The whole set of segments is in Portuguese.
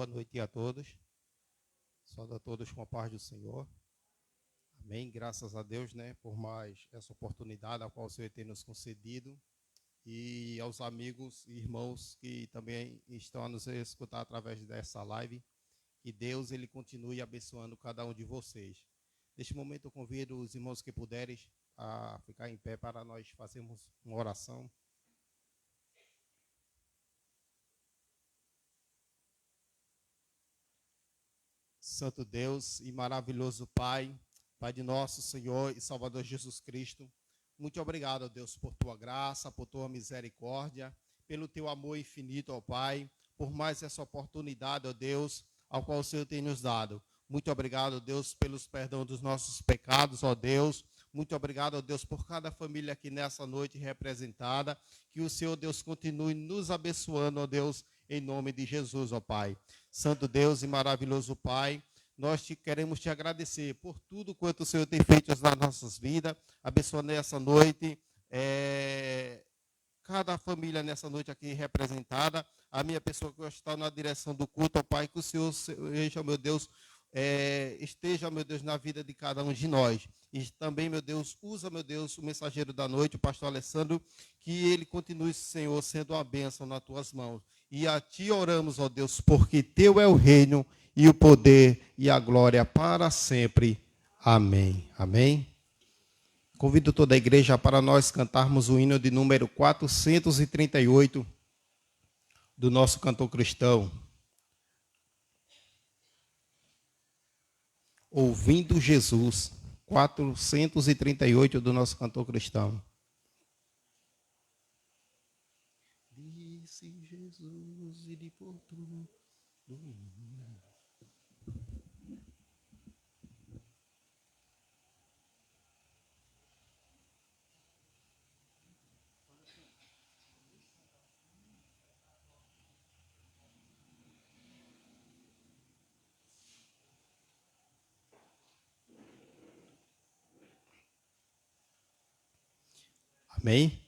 Boa noite a todos. Saúdo a todos com a paz do Senhor. Amém. Graças a Deus, né, por mais essa oportunidade a qual o Senhor tem nos concedido. E aos amigos e irmãos que também estão a nos escutar através dessa live. Que Deus ele continue abençoando cada um de vocês. Neste momento eu convido os irmãos que puderem a ficar em pé para nós fazermos uma oração. Santo Deus e maravilhoso Pai, Pai de nosso Senhor e Salvador Jesus Cristo, muito obrigado, ó Deus, por tua graça, por tua misericórdia, pelo teu amor infinito, ó Pai, por mais essa oportunidade, ó Deus, ao qual o Senhor tem nos dado. Muito obrigado, ó Deus, pelos perdão dos nossos pecados, ó Deus. Muito obrigado, ó Deus, por cada família aqui nessa noite representada. Que o Senhor, Deus, continue nos abençoando, ó Deus, em nome de Jesus, ó Pai. Santo Deus e maravilhoso Pai, nós queremos te agradecer por tudo quanto o Senhor tem feito nas nossas vidas. Abençoa nessa noite, cada família nessa noite aqui representada, a minha pessoa que está na direção do culto, ó Pai, que o Senhor seja, meu Deus, esteja, meu Deus, na vida de cada um de nós. E também, meu Deus, usa, meu Deus, o mensageiro da noite, o pastor Alessandro, que ele continue, Senhor, sendo uma bênção nas tuas mãos. E a ti oramos, ó Deus, porque teu é o reino e o poder e a glória para sempre. Amém. Amém. Convido toda a igreja para nós cantarmos o hino de número 438 do nosso cantor cristão. Ouvindo Jesus, 438 do nosso cantor cristão. Disse Jesus e de por tudo. Amém?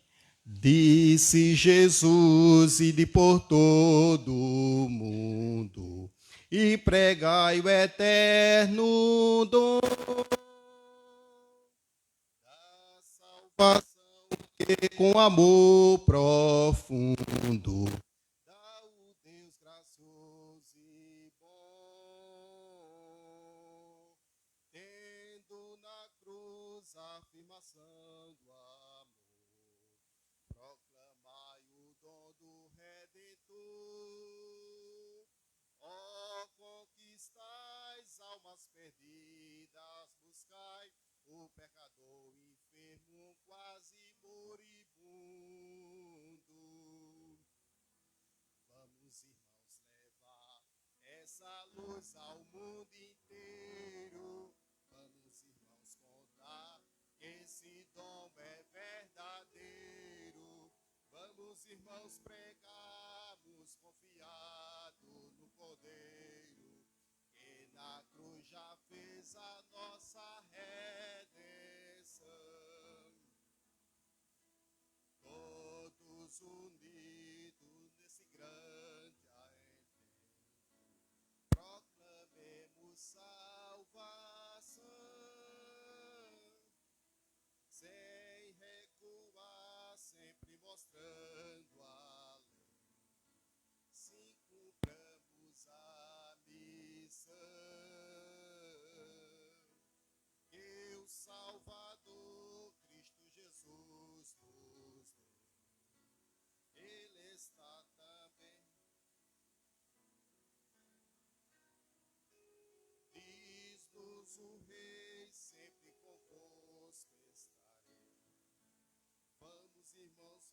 Disse Jesus, ide por todo o mundo e pregai o eterno dom da salvação que com amor profundo dá o Deus gracioso e bom, tendo na cruz a afirmação do amor. Proclamai o dom do Redentor, ó, conquistais almas perdidas, buscai o pecador enfermo, quase moribundo. Vamos, irmãos, levar essa luz ao mundo inteiro. Vamos, irmãos, contar que esse dom é verdadeiro. Vamos, irmãos, pregarmos confiado no Cordeiro, que na cruz já fez a nossa redenção. Todos unidos nesse grande evento, proclamemos salvação, sem recuar, sempre mostrando a lei, sim, cumpramos a missão que o Salvador Cristo Jesus nos deu. Ele está também. Diz-nos o Rei, sempre convosco estarei. Vamos, irmãos,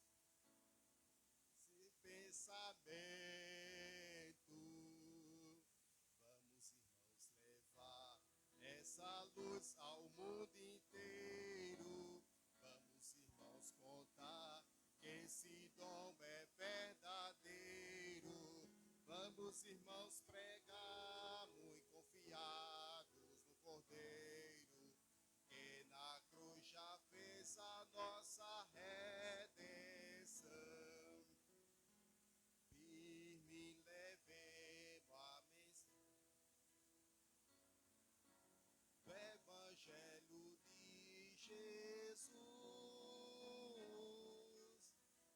sem pensamento. Vamos, irmãos, levar essa luz ao mundo inteiro. Vamos, irmãos, contar que esse dom é verdadeiro. Vamos, irmãos, pregar muito confiados no Cordeiro, que na cruz já fez a nossa redenção. Firme levemos a Jesus,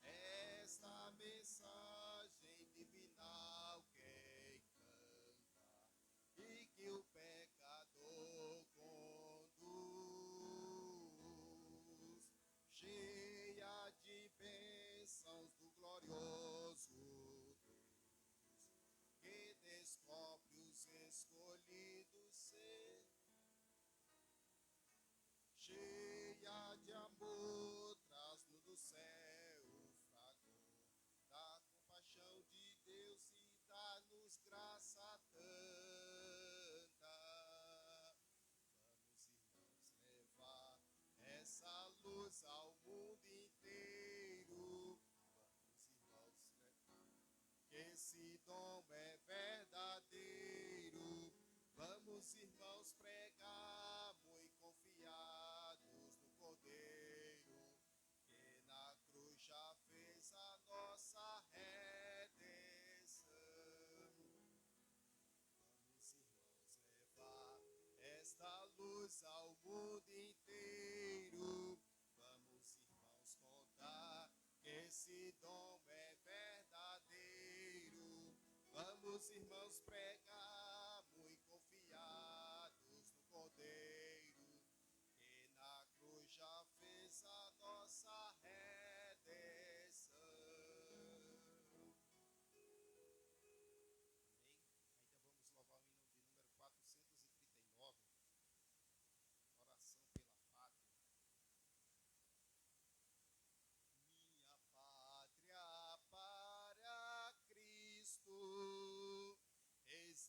esta mensagem divinal quem canta e que o pecador conduz, cheia de bênçãos do glorioso Deus, que descobre os escolhidos ser, cheia de amor, traz-nos do céu o fragor da compaixão de Deus e dá-nos graça tanta. Vamos, irmãos, levar essa luz ao mundo inteiro. Vamos, irmãos, levar, que esse dom é verdadeiro. Vamos, irmãos, pregar muito confiados no Cordeiro, que na cruz já fez a nossa redenção. Vamos, irmãos, levar esta luz ao mundo inteiro. Vamos, irmãos, contar que esse dom é verdadeiro. Vamos, irmãos, pregar muito confiados no Cordeiro, que na cruz já fez a nossa redenção. Amém? Ainda vamos louvar o hino de número 439, oração pela pátria. Minha pátria para Cristo, eis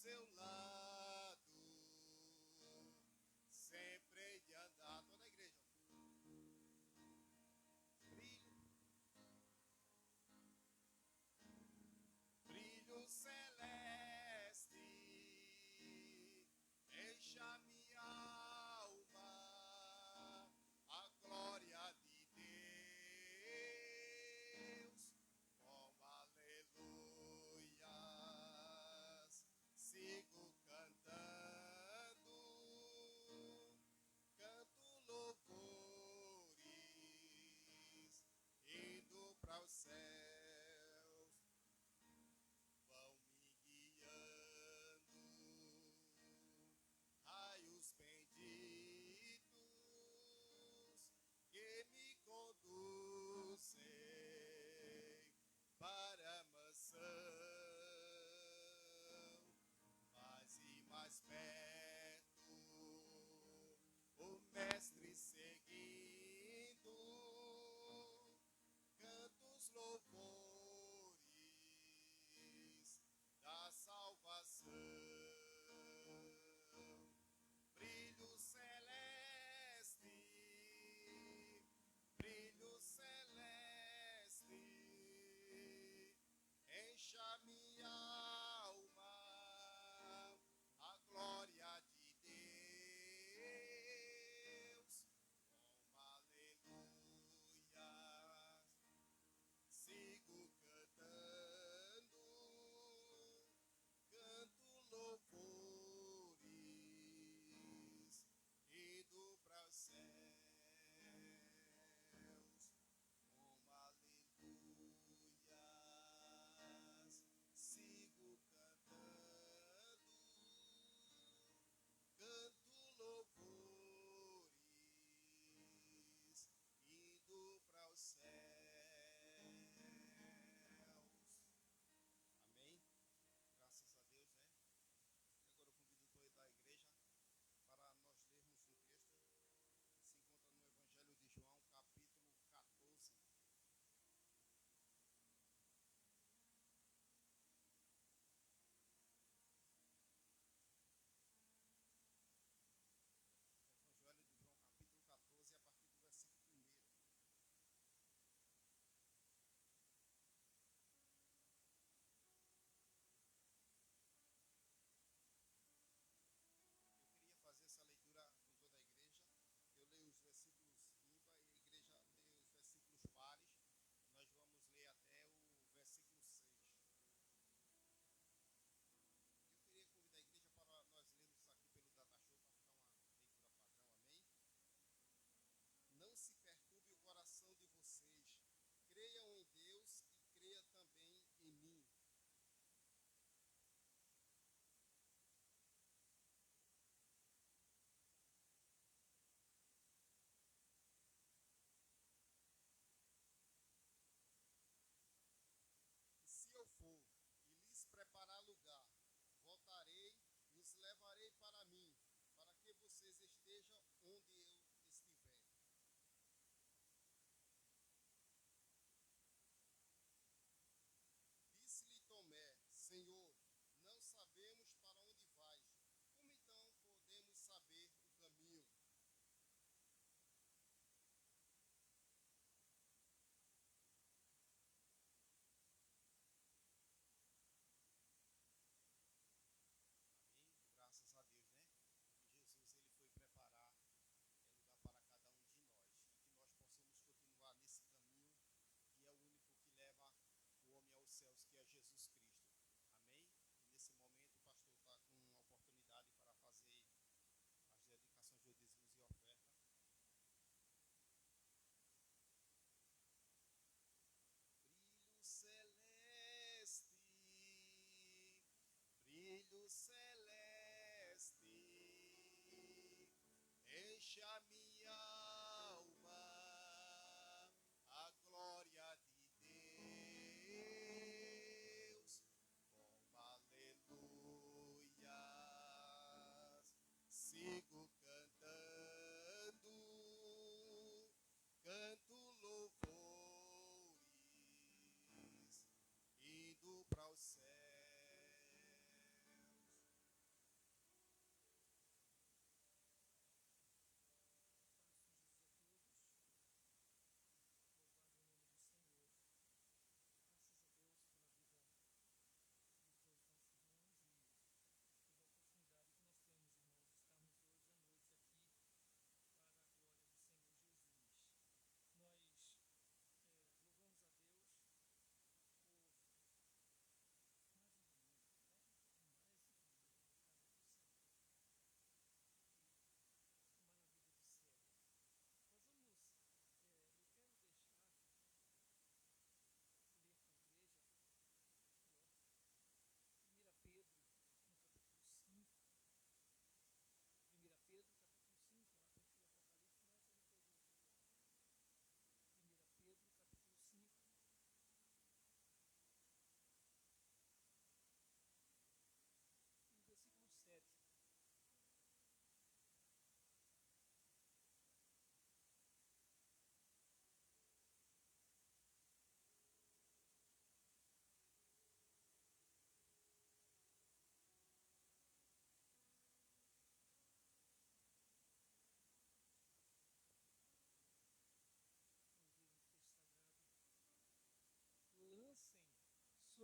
seu lado, sempre hei de andar. Toda a igreja. Brilho celeste, encha minha alma, a glória de Deus, como aleluias, sigo cantando, canto louvores, indo para os céus, vão me guiando, raios benditos que me conduzem para a mansão, mais e mais perto, o mestre seguindo, cantos louvores da salvação, brilho celeste, brilho celeste, encha minha alma, a glória de Deus, como aleluia, sigo cantando, canto louvores, indo para os céus, como aleluias, sigo cantando, canto louvores, indo para os céus. Amém? Graças a Deus, né? E agora eu convido toda a igreja para nós lermos um texto que se encontra no Evangelho de João, capítulo 14. Evangelho de João, capítulo 14, a partir do versículo 1. Eu queria fazer essa leitura com toda a igreja. Eu leio os versículos ímpar e a igreja lê os versículos pares. Nós vamos ler até o versículo 6. Eu queria convidar a igreja para nós lermos aqui pelo Data Show para ficar uma leitura padrão, amém? Não se perturbe o coração de vocês. Creiam em Deus e creia também em mim. E se eu for e lhes preparar lugar, voltarei e os levarei para mim, para que vocês estejam onde eu estiver. Disse-lhe Tomé: Senhor, não sabemos para onde vais. Como então podemos saber o caminho? Amém? Graças a Deus, né?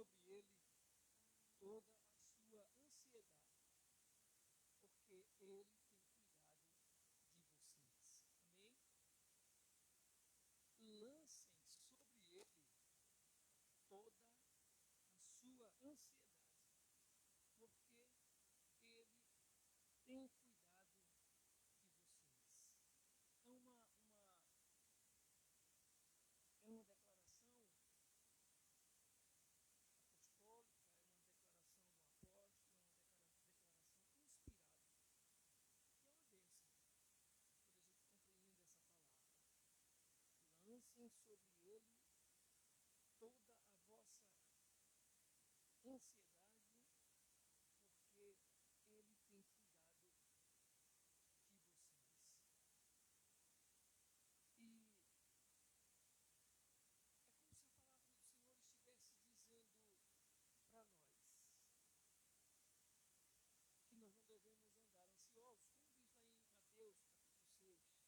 sobre ele toda a sua ansiedade, porque ele tem cuidado de vocês. Amém? Lancem sobre ele toda a sua ansiedade, porque ele tem cuidado de vocês. É uma declaração apostólica, é uma declaração do apóstolo, é uma declaração inspirada. E é uma bênção quando a gente compreende essa palavra. Lancem sobre ele toda a vossa ansiedade, porque ele tem cuidado de vocês. E é como se a palavra do Senhor estivesse dizendo para nós que nós não devemos andar ansiosos, como diz lá em Mateus capítulo 6,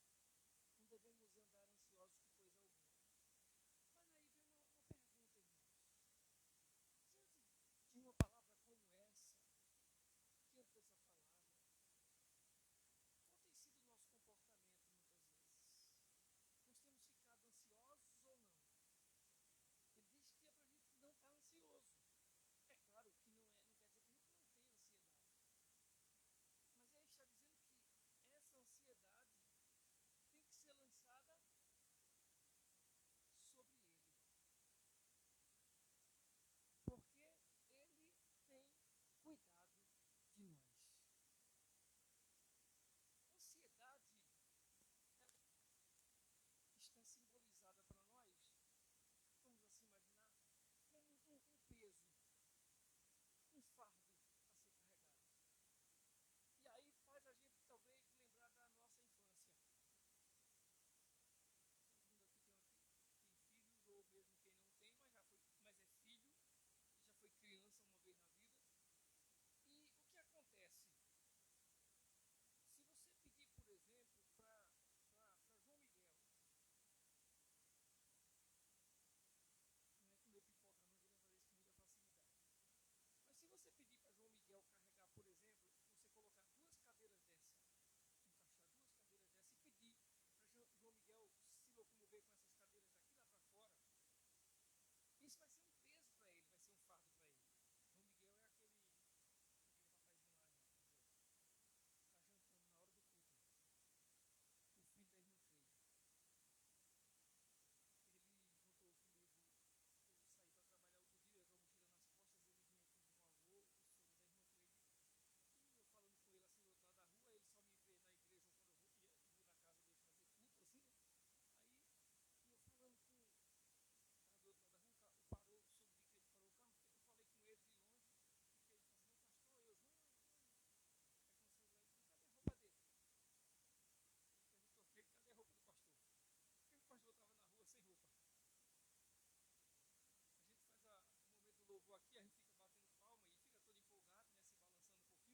não devemos andar ansiosos por coisa alguma. Mas aí vem uma pergunta, irmãos. Diante de uma palavra como essa, diante dessa palavra, qual tem sido o nosso comportamento muitas vezes? Nós temos ficado ansiosos ou não? Ele diz que é para a gente não estar ansioso. É claro que não quer dizer que a gente não tenha ansiedade. Mas ele está dizendo que essa ansiedade tem que ser lançada sobre ele. Porque ele tem cuidado de nós. Ansiedade está simbolizada para nós, vamos assim imaginar, como um peso, um fardo a ser carregado. E aí faz a gente talvez lembrar da nossa infância. Todo mundo aqui tem filhos, ou mesmo quem não tem, mas é filho, e já foi criança uma vez na vida. E o que acontece? Se você pedir, por exemplo, para João Miguel, não é comer pipoca, não, que ele vai fazer isso com muita facilidade. Mas se você pedir para João Miguel carregar, por exemplo, você colocar duas cadeiras dessa, encaixar duas cadeiras dessa e pedir para João Miguel se locomover com essas cadeiras daqui lá para fora, isso vai ser um peso para ele, vai ser um fardo para ele. João Miguel é aquele rapazinho lá, está jantando na hora do culto, o filho da irmã Freire. Ele juntou comigo, eu saí para trabalhar outro dia, com a mochila nas costas, ele vinha com um avô, o sogro da irmã Freire. E eu falando com ele assim do outro lado da rua, ele só me vê na igreja quando eu vou na casa dele fazer culto, assim, né? Aí eu falando com o cara do outro lado da rua, o cara parou, soube que ele parou o carro, eu falei com ele de longe, e ele falou assim, pastor, eu, João. Aí comecei a dizer, cadê a roupa dele? Ele perguntou para ele, cadê a roupa do pastor? Porque o pastor estava na rua sem roupa. A gente faz o momento do louvor aqui, a gente fica batendo palma e fica todo empolgado, né, se balançando um pouquinho, né? Quem nunca se balançou? É só se amarrar, gente, mas a gente balança não. A gente dança. Dançou, não sei como foi lá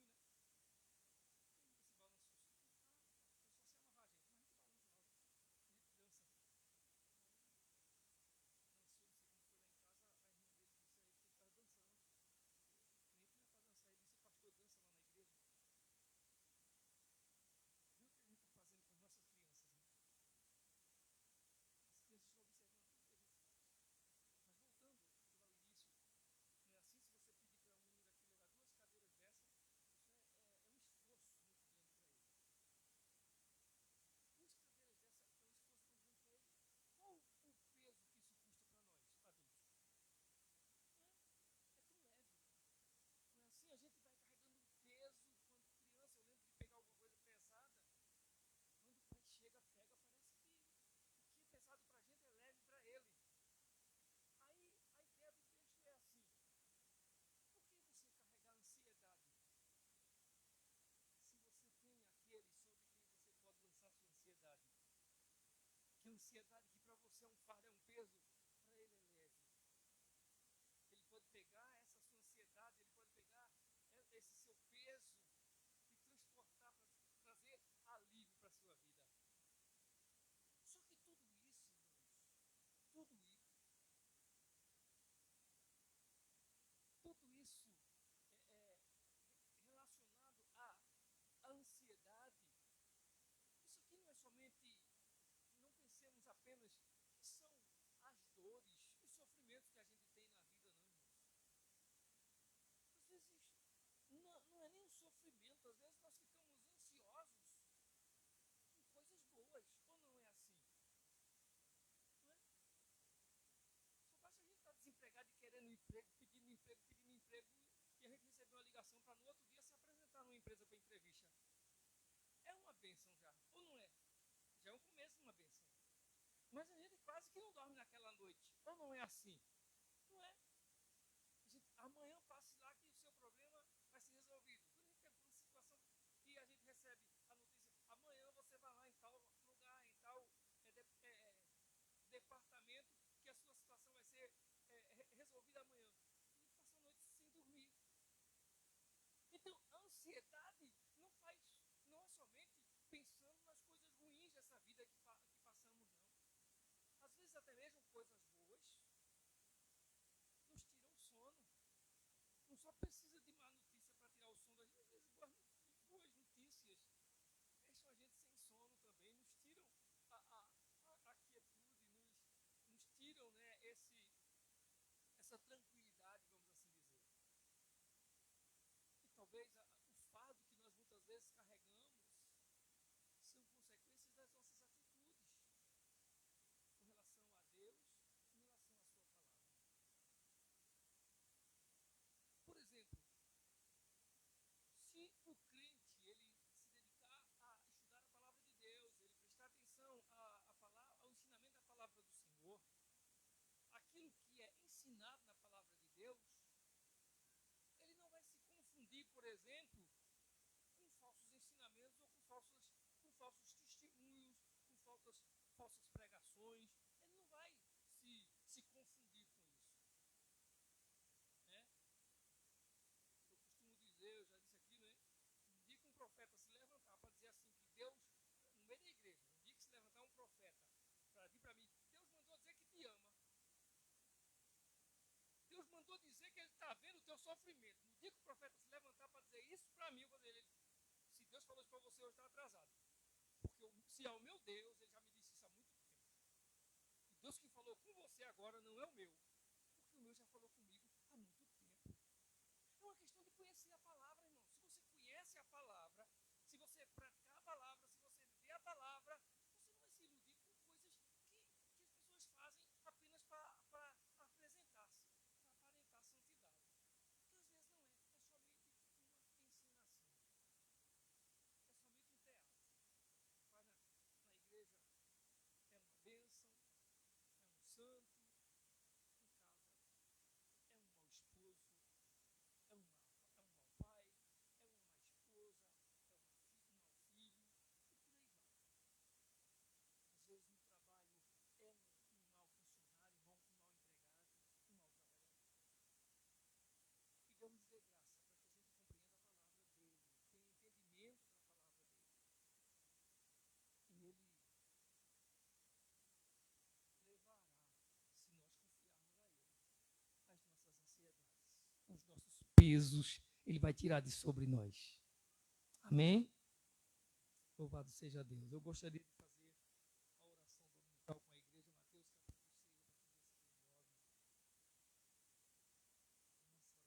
em casa, a irmã dele disse a ele que ele estava dançando. O crente não é para dançar, ele disse, o pastor dança lá na igreja. Viu o que a gente está fazendo com as nossas crianças, né? As crianças estão observando tudo que a gente faz. Mas voltando lá ao início, não é assim? Se você pedir para um menino aqui levar duas cadeiras dessas, isso é um esforço muito grande para ele. Duas cadeiras dessas é um esforço muito grande para ele. Qual o peso que isso custa para nós, adultos? Não é? É tão leve. Não é assim? A gente vai carregando um peso quando criança. Eu lembro de pegar alguma coisa pesada. Quando o pai chega, pega, parece que o que é pesado para a gente é leve para ele. Aí a ideia do texto é assim: por que você carregar ansiedade se você tem aquele sobre quem você pode lançar sua ansiedade? Que a ansiedade que para você é um fardo, é um peso, para ele é leve. Ele pode pegar essa sua ansiedade, ele pode pegar esse seu peso e transportar para trazer alívio para a sua vida. Só que tudo isso, irmãos, tudo isso ligação para no outro dia se apresentar numa empresa para entrevista. É uma bênção já, ou não é? Já é um começo de uma bênção. Mas a gente quase que não dorme naquela noite. Ou não é assim? Não é? Amanhã passe lá que o seu problema vai ser resolvido. Quando a gente tem uma situação e a gente recebe a notícia, amanhã você vai lá em tal lugar, em tal departamento, que a sua situação vai ser resolvida amanhã. A gente passa a noite sem dormir. Então, a ansiedade não é somente pensando nas coisas ruins dessa vida que passamos, não. Às vezes até mesmo coisas boas nos tiram sono. Não só precisa de má notícia para tirar o sono, às vezes boas notícias deixam a gente sem sono também, nos tiram a quietude, nos tiram, né, essa tranquilidade, vamos assim dizer. E talvez o fardo que nós muitas vezes carregamos são consequências das nossas atitudes com relação a Deus, com relação à sua palavra. Por exemplo, se o crente ele se dedicar a estudar a palavra de Deus, ele prestar atenção ao ensinamento da palavra do Senhor, aquilo que é ensinado na palavra de Deus, ele não vai se confundir, por exemplo, com falsos ensinamentos ou com falsos testemunhos, com falsas pregações. Ele não vai se confundir com isso. Né? Eu costumo dizer, eu já disse aqui, né? Um dia que um profeta se levantar para dizer assim que Deus, no meio da igreja, um dia que se levantar um profeta para vir para mim, Deus mandou dizer que te ama. Deus mandou dizer que Ele está vendo o teu sofrimento. No dia que o profeta se levantar para dizer isso para mim, eu vou dizer, se Deus falou isso para você, eu estou atrasado. Porque se é o meu Deus, Ele já me disse isso há muito tempo. O Deus que falou com você agora não é o meu. Porque o meu já falou comigo há muito tempo. É uma questão de conhecer a palavra, irmão. Se você conhece a palavra, se você praticar a palavra, se você viver a palavra, você não vai se iludir com coisas que as pessoas fazem apenas para apresentar-se, para aparentar santidade. Porque às vezes não é, é somente uma encenação. É somente um teatro. Faz na igreja é uma bênção, é um santo, em casa é um mau esposo, é um mau pai, é uma má esposa, é um mau filho, e por aí vai. Às vezes no trabalho é um mau funcionário, um mau empregado, um mau trabalhador. E Deus dê graça para que a gente compreenda a palavra dele, tenha entendimento da palavra dele. E ele levará, se nós confiarmos a ele, as nossas ansiedades, os nossos pesos, ele vai tirar de sobre nós. Amém? Louvado seja Deus. Eu gostaria de fazer a oração dominical com a igreja, Mateus capítulo 6, a partir do versículo 9. Nossa oração dominical, a oração Pai Nosso.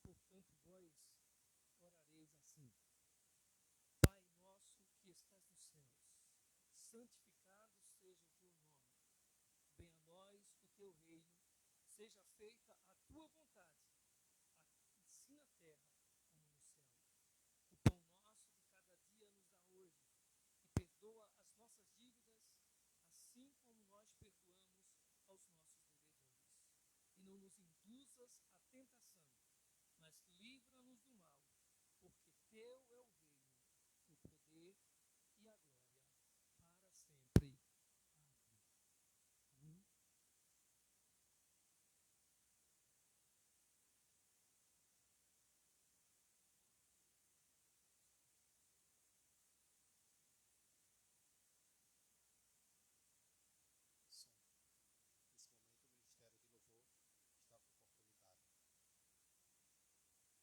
Senhor Jesus, portanto, vós orareis assim: Pai nosso que estás nos céus, santificado seja o teu nome. Venha a nós o teu reino, seja feita a tua vontade, assim na terra como no céu. O pão nosso de cada dia nos dá hoje, e perdoa as nossas dívidas, assim como nós perdoamos aos nossos devedores. E não nos induzas à tentação, mas livra-nos do mal, porque teu é o reino, o poder e a glória, para sempre. Amém. Amém. Som. Nesse momento, o Ministério de Louvor está com oportunidade.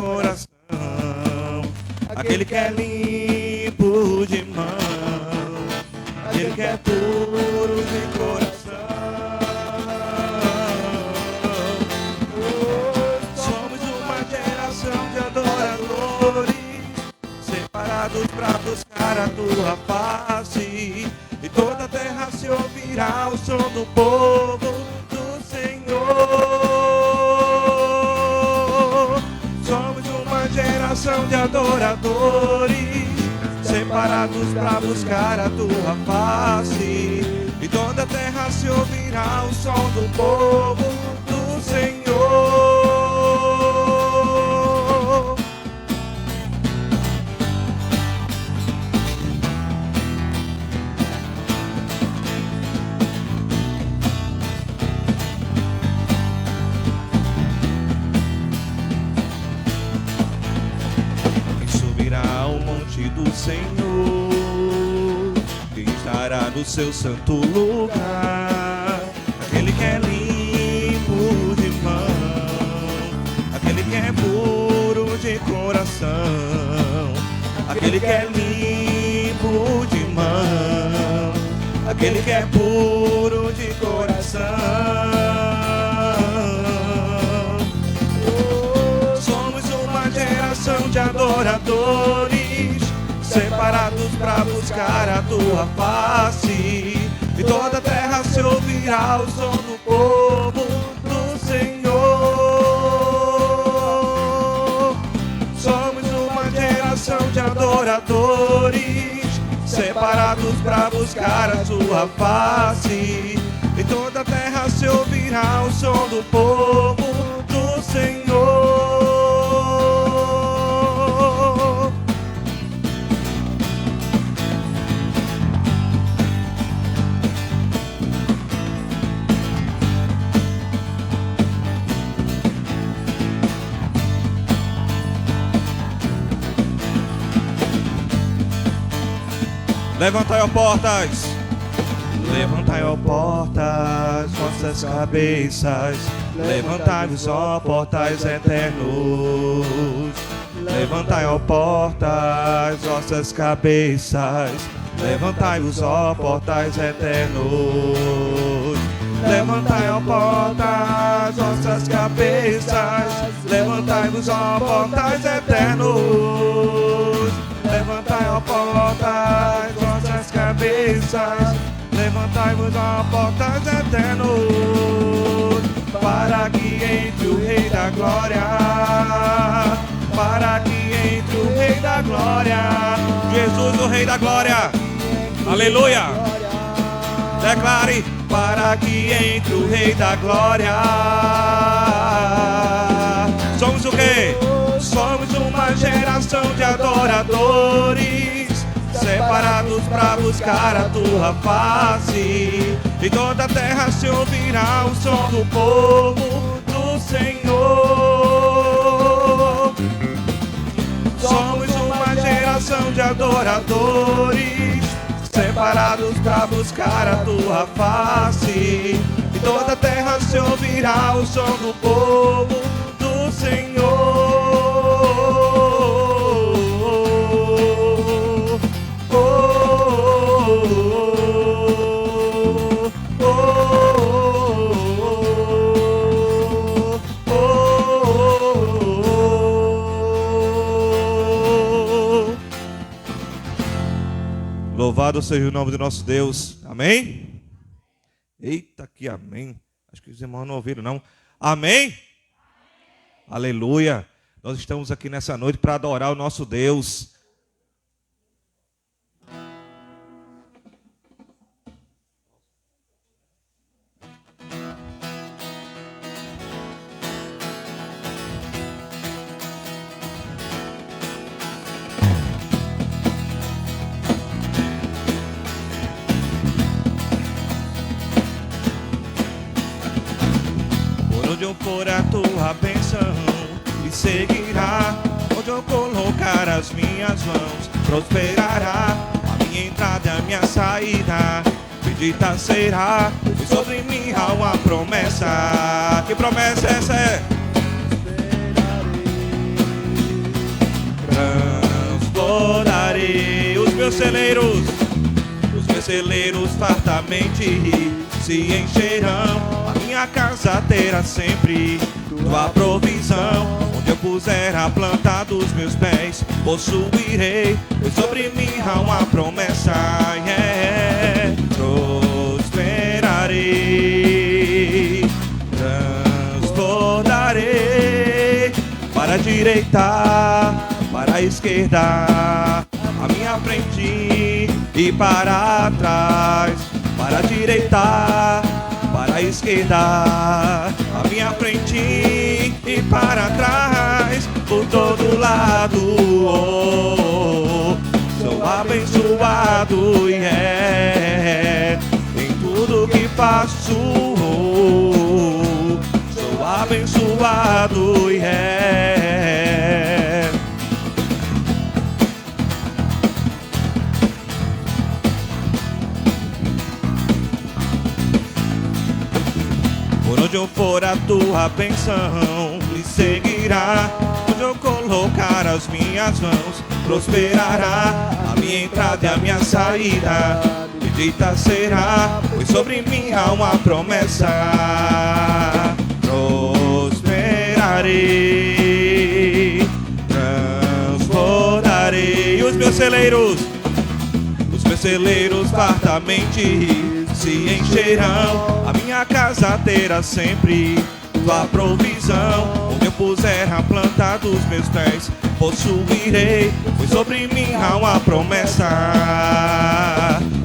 coração, aquele que é limpo de mão, aquele que é puro de coração. Somos uma geração de adoradores, separados para buscar a tua face, e toda a terra se ouvirá o som do povo do Senhor. Somos uma geração de adoradores, separados para buscar a tua face, e toda a terra se ouvirá o som do povo do Senhor. Do Senhor, quem estará no seu santo lugar, aquele que é limpo de mão, aquele que é puro de coração, aquele que é limpo de mão, aquele que é puro de coração. Somos uma geração de adoradores, separados para buscar a tua face, e toda a terra se ouvirá o som do povo do Senhor. Somos uma geração de adoradores, separados para buscar a tua face, e toda a terra se ouvirá o som do povo do Senhor. Levantai, ó portas, levantai, ó portas, vossas cabeças, levantai-vos, ó portas eternos. Levantai, ó portas, vossas cabeças, levantai-vos, ó portas eternos. Levantai, ó portas, vossas cabeças, levantai-vos, ó portas eternos. Levantai, ó portas, vossas cabeças, levantai-vos, ó portas eternos, para que entre o Rei da Glória, para que entre o Rei da Glória, Jesus o Rei da Glória, aleluia, declare, para que entre o Rei da Glória. Somos o quê? Somos uma geração de adoradores, separados para buscar a tua face, e toda a terra se ouvirá o som do povo do Senhor. Somos uma geração de adoradores, separados para buscar a tua face, e toda a terra se ouvirá o som do povo do Senhor. Louvado seja o nome do nosso Deus. Amém? Eita, que amém. Acho que os irmãos não ouviram, não. Amém? Aleluia. Nós estamos aqui nessa noite para adorar o nosso Deus. Onde eu for a tua bênção me seguirá, onde eu colocar as minhas mãos prosperará, a minha entrada e a minha saída bendita será, e sobre mim há uma promessa. Que promessa essa é? celeiros fartamente se encherão. A minha casa terá sempre tua provisão. Onde eu puser a planta dos meus pés, possuirei, pois sobre mim há uma promessa. Prosperarei, transbordarei, para a direita, para a esquerda, a minha frente e para trás, para a direita, para a esquerda, a minha frente e para trás, por todo lado. Sou abençoado em tudo que faço. Sou abençoado Por onde eu for a tua bênção me seguirá. Onde eu colocar as minhas mãos prosperará. A minha entrada e a minha saída bendita será, pois sobre mim há uma promessa. Prosperarei, transbordarei. Os meus celeiros fartamente se encherão. A minha casa terá sempre tua provisão. Onde eu puser a planta dos meus pés, possuirei, pois sobre mim há uma promessa.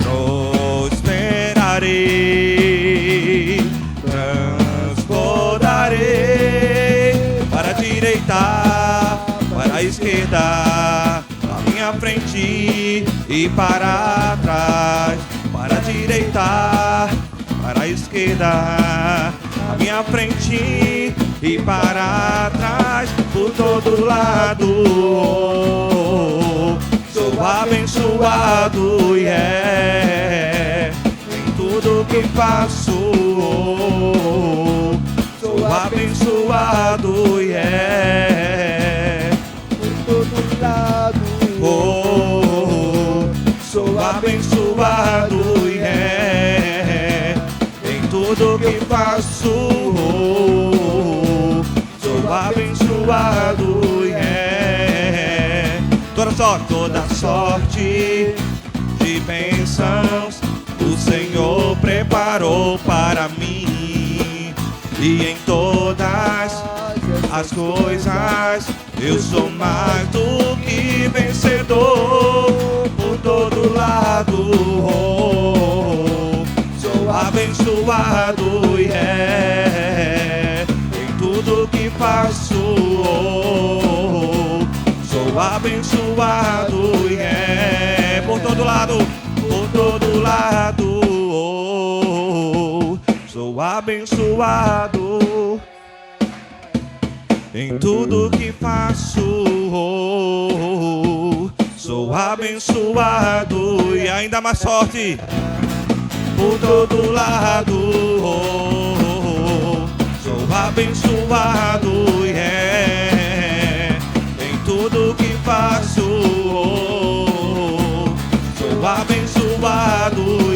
Prosperarei, transbordarei, para a direita, para a esquerda, a minha frente e para trás, para a direita, para a esquerda, a minha frente e para trás, por todo lado. Sou abençoado em tudo que faço. Sou abençoado por todo lado. Sou abençoado em tudo que faço. Sou abençoado toda sorte de bênçãos o Senhor preparou para mim, e em todas as coisas eu sou mais do que vencedor. Por todo lado sou abençoado em tudo que faço. Sou abençoado por todo lado, sou abençoado em tudo que faço. Sou abençoado e ainda mais forte por todo lado. Sou abençoado em tudo que faço. Sou abençoado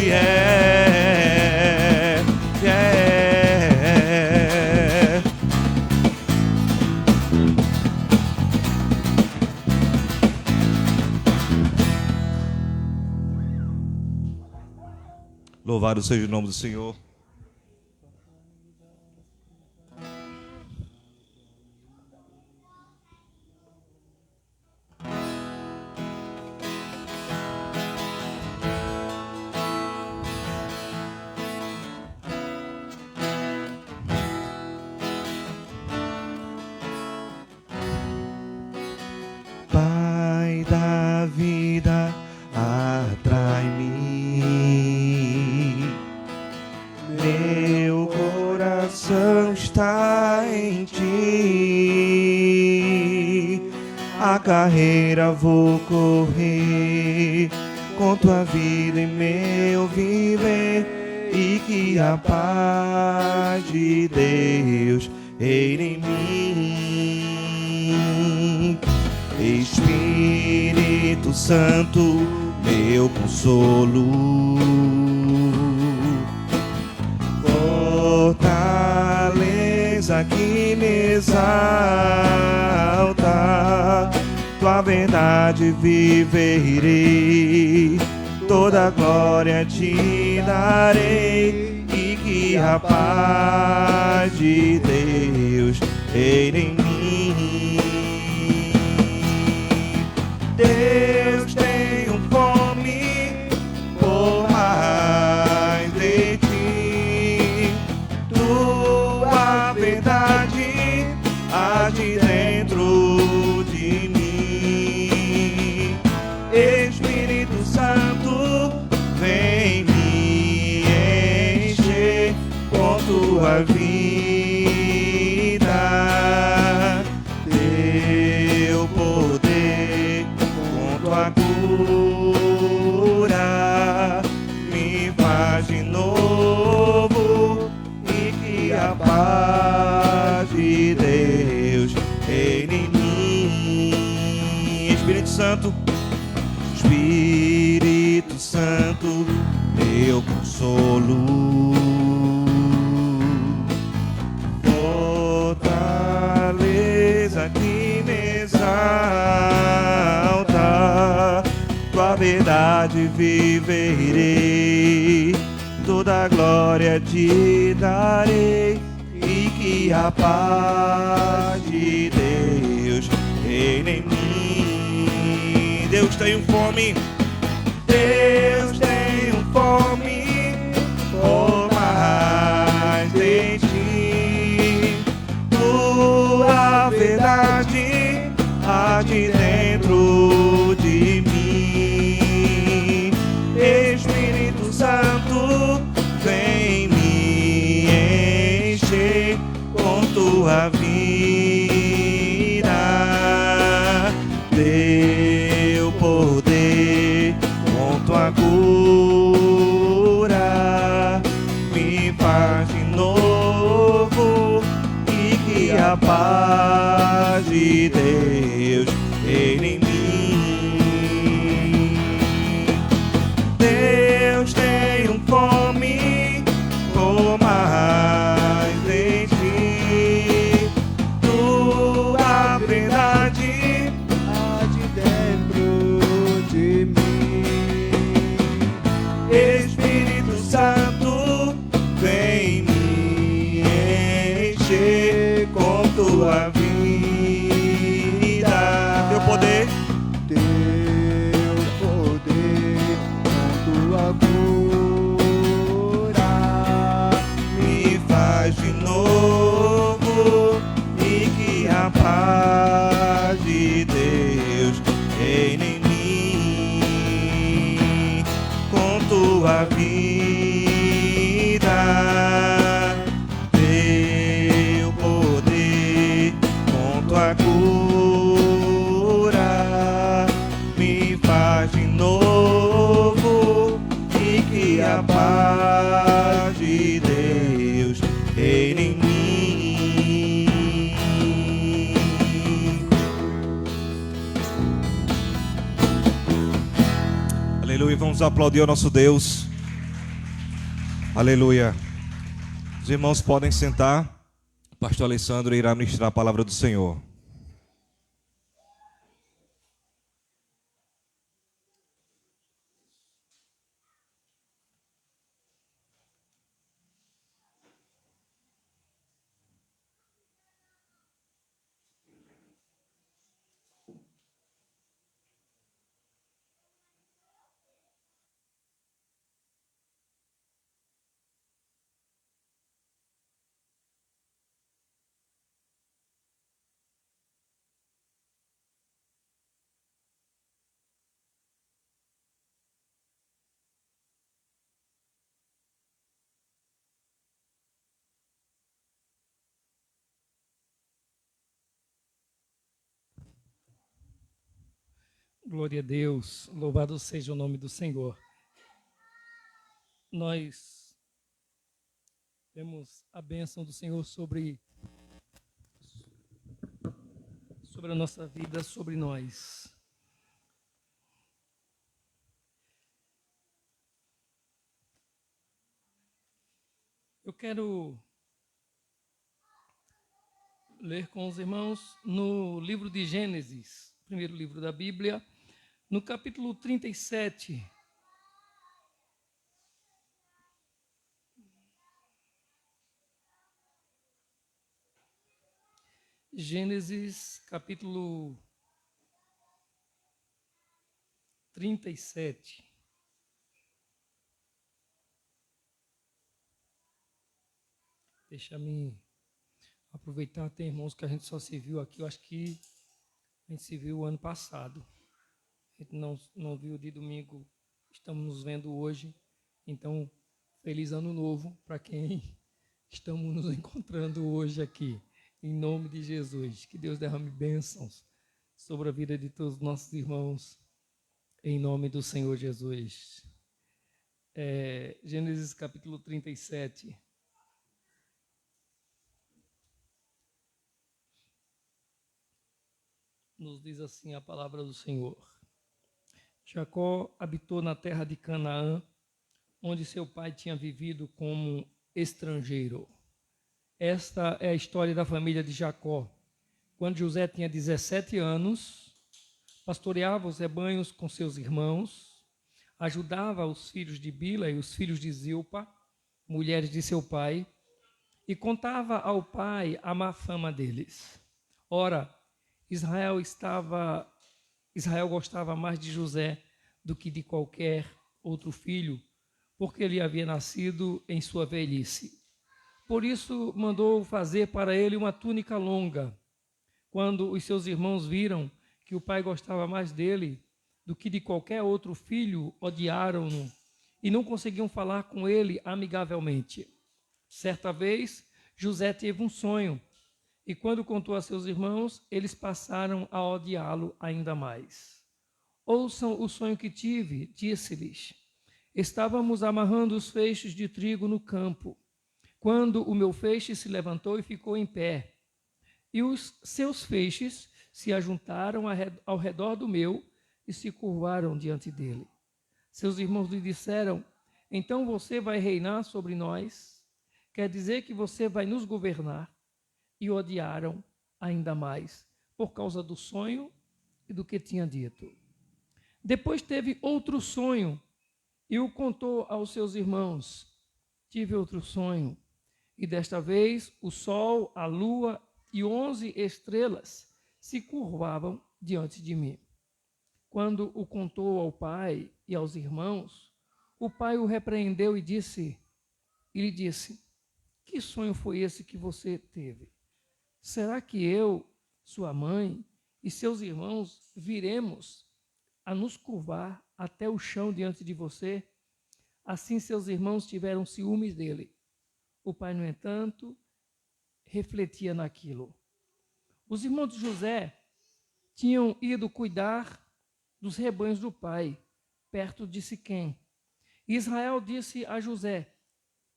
Louvado seja o nome do Senhor. Pai da vida, atrai-me. Meu coração está em ti. A carreira vou correr com tua vida em meu viver, e que a paz de Deus reine em mim. Espírito Santo, meu consolo. Fortaleza que me exalta, tua verdade viverei, toda glória te darei, e que a paz de Deus reine em mim. Deus, tenho fome por mais de ti, tua verdade age dentro de mim. Espírito Santo, vem me encher com tua vida, teu poder com tua cura me faz de novo, e que a paz de Deus reine em mim. Espírito Santo, Espírito Santo, meu consolo. Fortaleza que me exalta, tua verdade viverei, toda glória te darei, e que a paz de Deus reine em mim. Deus, tenho fome, Deus, tenho fome por mais de ti, tua verdade age dentro de mim. Espírito Santo, vem me encher com tua vida, teu poder com tua cura me faz de novo, e que a paz de Deus reine em mim. Deus, tenho fome por mais de ti, tua verdade age dentro de mim. Espírito Santo, vem me encher com tua vida, teu poder com tua cura me faz de novo, e que a paz de Deus reine em mim. Com tua vida, teu poder com tua cura me faz de novo, e que a paz de Deus reine em mim. Aleluia, vamos aplaudir ao nosso Deus. Aleluia. Os irmãos podem sentar. O pastor Alessandro irá ministrar a palavra do Senhor. Glória a Deus, louvado seja o nome do Senhor. Nós temos a bênção do Senhor sobre a nossa vida, sobre nós. quero ler com os irmãos no livro de Gênesis, primeiro livro da Bíblia, no capítulo 37. Gênesis, capítulo 37. Deixa-me aproveitar, tem irmãos que a gente só se viu aqui, eu acho que a gente se viu o ano passado. A gente não viu de domingo, estamos nos vendo hoje. Então, feliz ano novo para quem estamos nos encontrando hoje aqui. Em nome de Jesus, que Deus derrame bênçãos sobre a vida de todos os nossos irmãos, em nome do Senhor Jesus. Gênesis capítulo 37. Nos diz assim a palavra do Senhor. Jacó habitou na terra de Canaã, onde seu pai tinha vivido como estrangeiro. Esta é a história da família de Jacó. Quando José tinha 17 anos, pastoreava os rebanhos com seus irmãos, ajudava os filhos de Bila e os filhos de Zilpa, mulheres de seu pai, e contava ao pai a má fama deles. Ora, Israel gostava mais de José do que de qualquer outro filho, porque ele havia nascido em sua velhice. Por isso mandou fazer para ele uma túnica longa. Quando os seus irmãos viram que o pai gostava mais dele do que de qualquer outro filho, odiaram-no e não conseguiam falar com ele amigavelmente. Certa vez, José teve um sonho, e quando contou a seus irmãos, eles passaram a odiá-lo ainda mais. Ouçam o sonho que tive, disse-lhes. Estávamos amarrando os feixes de trigo no campo, quando o meu feixe se levantou e ficou em pé, e os seus feixes se ajuntaram ao redor do meu e se curvaram diante dele. Seus irmãos lhe disseram: então você vai reinar sobre nós? Quer dizer que você vai nos governar? E odiaram ainda mais, por causa do sonho e do que tinha dito. Depois teve outro sonho e o contou aos seus irmãos. Tive outro sonho, e desta vez o sol, a lua e 11 estrelas se curvavam diante de mim. Quando o contou ao pai e aos irmãos, o pai o repreendeu e lhe disse: que sonho foi esse que você teve? Será que eu, sua mãe e seus irmãos viremos a nos curvar até o chão diante de você? Assim seus irmãos tiveram ciúmes dele. O pai, no entanto, refletia naquilo. Os irmãos de José tinham ido cuidar dos rebanhos do pai, perto de Siquém. Israel disse a José: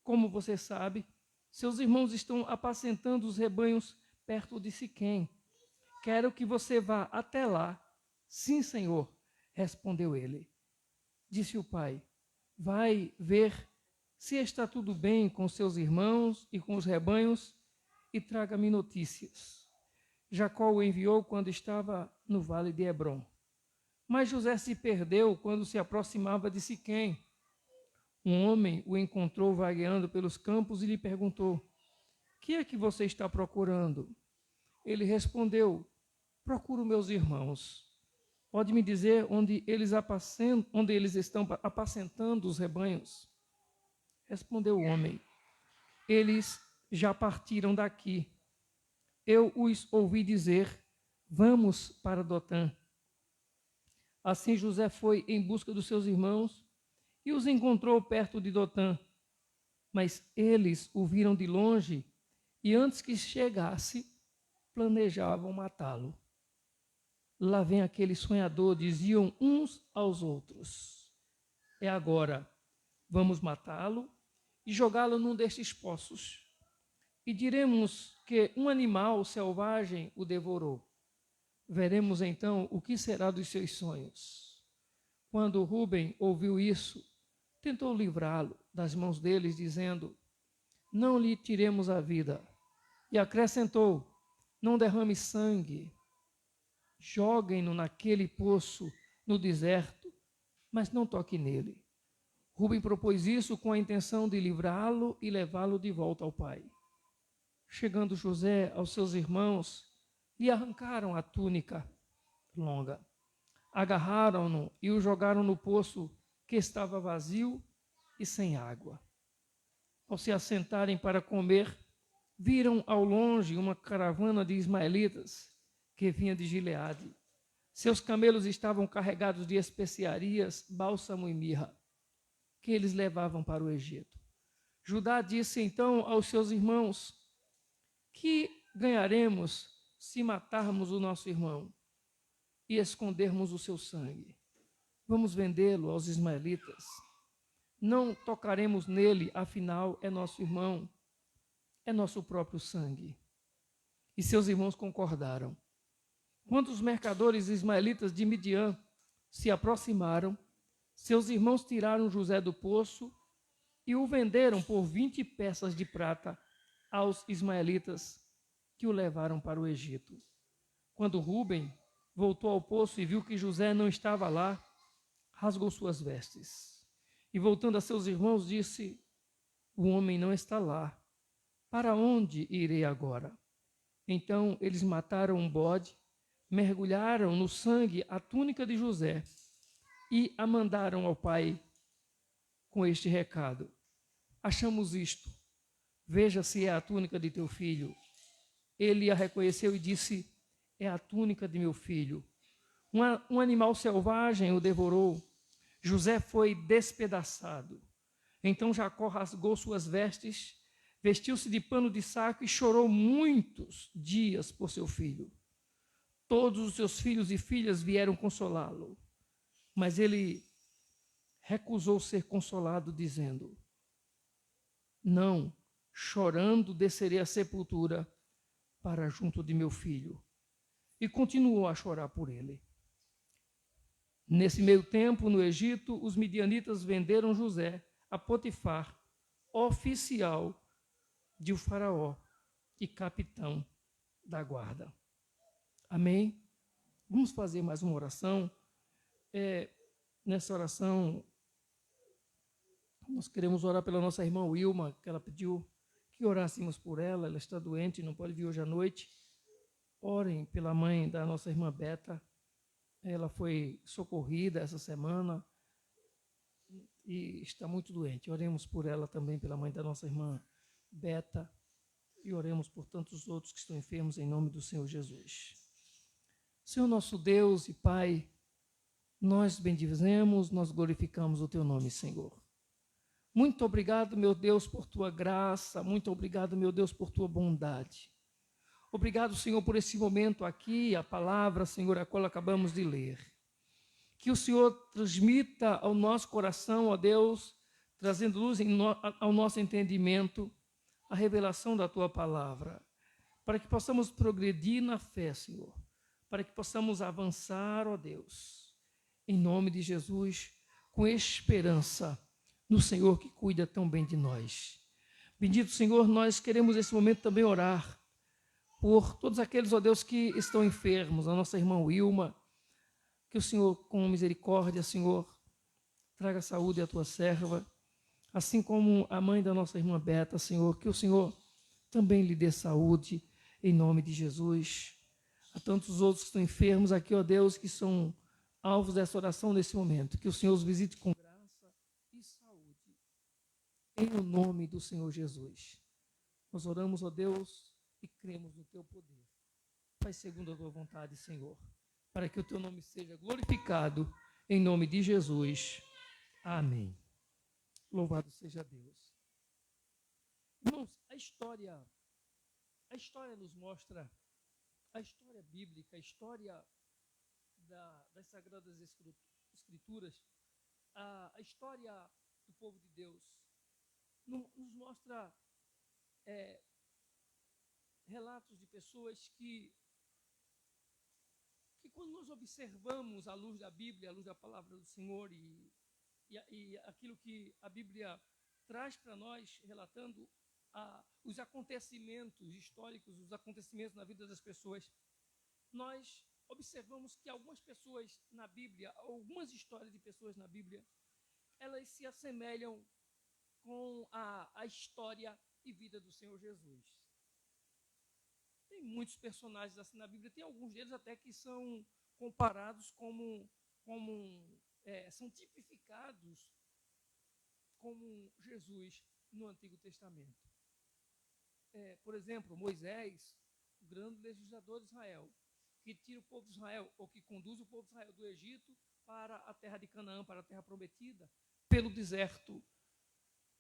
como você sabe, seus irmãos estão apacentando os rebanhos perto de Siquém. Quero que você vá até lá. Sim, Senhor, respondeu ele. Disse o pai: vai ver se está tudo bem com seus irmãos e com os rebanhos e traga-me notícias. Jacó o enviou quando estava no vale de Hebrom. Mas José se perdeu quando se aproximava de Siquém. Um homem o encontrou vagueando pelos campos e lhe perguntou: que é que você está procurando? Ele respondeu: procuro meus irmãos. Pode me dizer onde eles estão apacentando os rebanhos? Respondeu o homem: eles já partiram daqui. Eu os ouvi dizer: vamos para Dotã. Assim José foi em busca dos seus irmãos e os encontrou perto de Dotã. Mas eles o viram de longe e antes que chegasse, planejavam matá-lo. Lá vem aquele sonhador, diziam uns aos outros. É agora, vamos matá-lo e jogá-lo num destes poços. E diremos que um animal selvagem o devorou. Veremos então o que será dos seus sonhos. Quando Rúben ouviu isso, tentou livrá-lo das mãos deles, dizendo: não lhe tiremos a vida. E acrescentou: não derrame sangue, joguem-no naquele poço no deserto, mas não toque nele. Rubem propôs isso com a intenção de livrá-lo e levá-lo de volta ao pai. Chegando José aos seus irmãos, lhe arrancaram a túnica longa, agarraram-no e o jogaram no poço que estava vazio e sem água. Ao se assentarem para comer, viram ao longe uma caravana de ismaelitas que vinha de Gileade. Seus camelos estavam carregados de especiarias, bálsamo e mirra, que eles levavam para o Egito. Judá disse então aos seus irmãos: que ganharemos se matarmos o nosso irmão e escondermos o seu sangue? Vamos vendê-lo aos ismaelitas. Não tocaremos nele, afinal é nosso irmão, é nosso próprio sangue. E seus irmãos concordaram. Quando os mercadores ismaelitas de Midian se aproximaram, seus irmãos tiraram José do poço e o venderam por 20 peças de prata aos ismaelitas, que o levaram para o Egito. Quando Rubem voltou ao poço e viu que José não estava lá, rasgou suas vestes. E voltando a seus irmãos, disse: o homem não está lá. Para onde irei agora? Então eles mataram um bode, mergulharam no sangue a túnica de José e a mandaram ao pai com este recado: achamos isto, veja se é a túnica de teu filho. Ele a reconheceu e disse: é a túnica de meu filho. Um animal selvagem o devorou. José foi despedaçado. Então Jacó rasgou suas vestes, vestiu-se de pano de saco e chorou muitos dias por seu filho. Todos os seus filhos e filhas vieram consolá-lo, mas ele recusou ser consolado, dizendo: não, chorando descerei à sepultura para junto de meu filho. E continuou a chorar por ele. Nesse meio tempo, no Egito, os midianitas venderam José a Potifar, oficial de Faraó e capitão da guarda. Amém? Vamos fazer mais uma oração. Nessa oração, nós queremos orar pela nossa irmã Wilma, que ela pediu que orássemos por ela. Ela está doente, não pode vir hoje à noite. Orem pela mãe da nossa irmã Beta. Ela foi socorrida essa semana e está muito doente. Oremos por ela também, pela mãe da nossa irmã Beta, e oremos por tantos outros que estão enfermos, em nome do Senhor Jesus. Senhor nosso Deus e Pai, nós bendizemos, nós glorificamos o Teu nome, Senhor. Muito obrigado, meu Deus, por Tua graça, muito obrigado, meu Deus, por Tua bondade. Obrigado, Senhor, por esse momento aqui, a palavra, Senhor, a qual acabamos de ler. Que o Senhor transmita ao nosso coração, ó Deus, trazendo luz ao nosso entendimento, a revelação da Tua palavra, para que possamos progredir na fé, Senhor, para que possamos avançar, ó Deus, em nome de Jesus, com esperança no Senhor que cuida tão bem de nós. Bendito Senhor, nós queremos nesse momento também orar por todos aqueles, ó Deus, que estão enfermos, a nossa irmã Wilma, que o Senhor, com misericórdia, Senhor, traga saúde à tua serva, assim como a mãe da nossa irmã Beta, Senhor, que o Senhor também lhe dê saúde, em nome de Jesus. A tantos outros que estão enfermos aqui, ó Deus, que são alvos dessa oração nesse momento, que o Senhor os visite com graça e saúde, em o nome do Senhor Jesus. Nós oramos, ó Deus, e cremos no Teu poder. Faz segundo a Tua vontade, Senhor, para que o Teu nome seja glorificado, em nome de Jesus. Amém. Louvado seja Deus. Irmãos, a história nos mostra, a história bíblica, a história das Sagradas Escrituras, a história do povo de Deus, nos mostra relatos de pessoas que quando nós observamos à luz da Bíblia, à luz da palavra do Senhor e aquilo que a Bíblia traz para nós, relatando os acontecimentos históricos, os acontecimentos na vida das pessoas, nós observamos que algumas pessoas na Bíblia, algumas histórias de pessoas na Bíblia, elas se assemelham com a história e vida do Senhor Jesus. Tem muitos personagens assim na Bíblia, tem alguns deles até que são comparados são tipificados como Jesus no Antigo Testamento. Por exemplo, Moisés, o grande legislador de Israel, que tira o povo de Israel, ou que conduz o povo de Israel do Egito para a terra de Canaã, para a terra prometida, pelo deserto.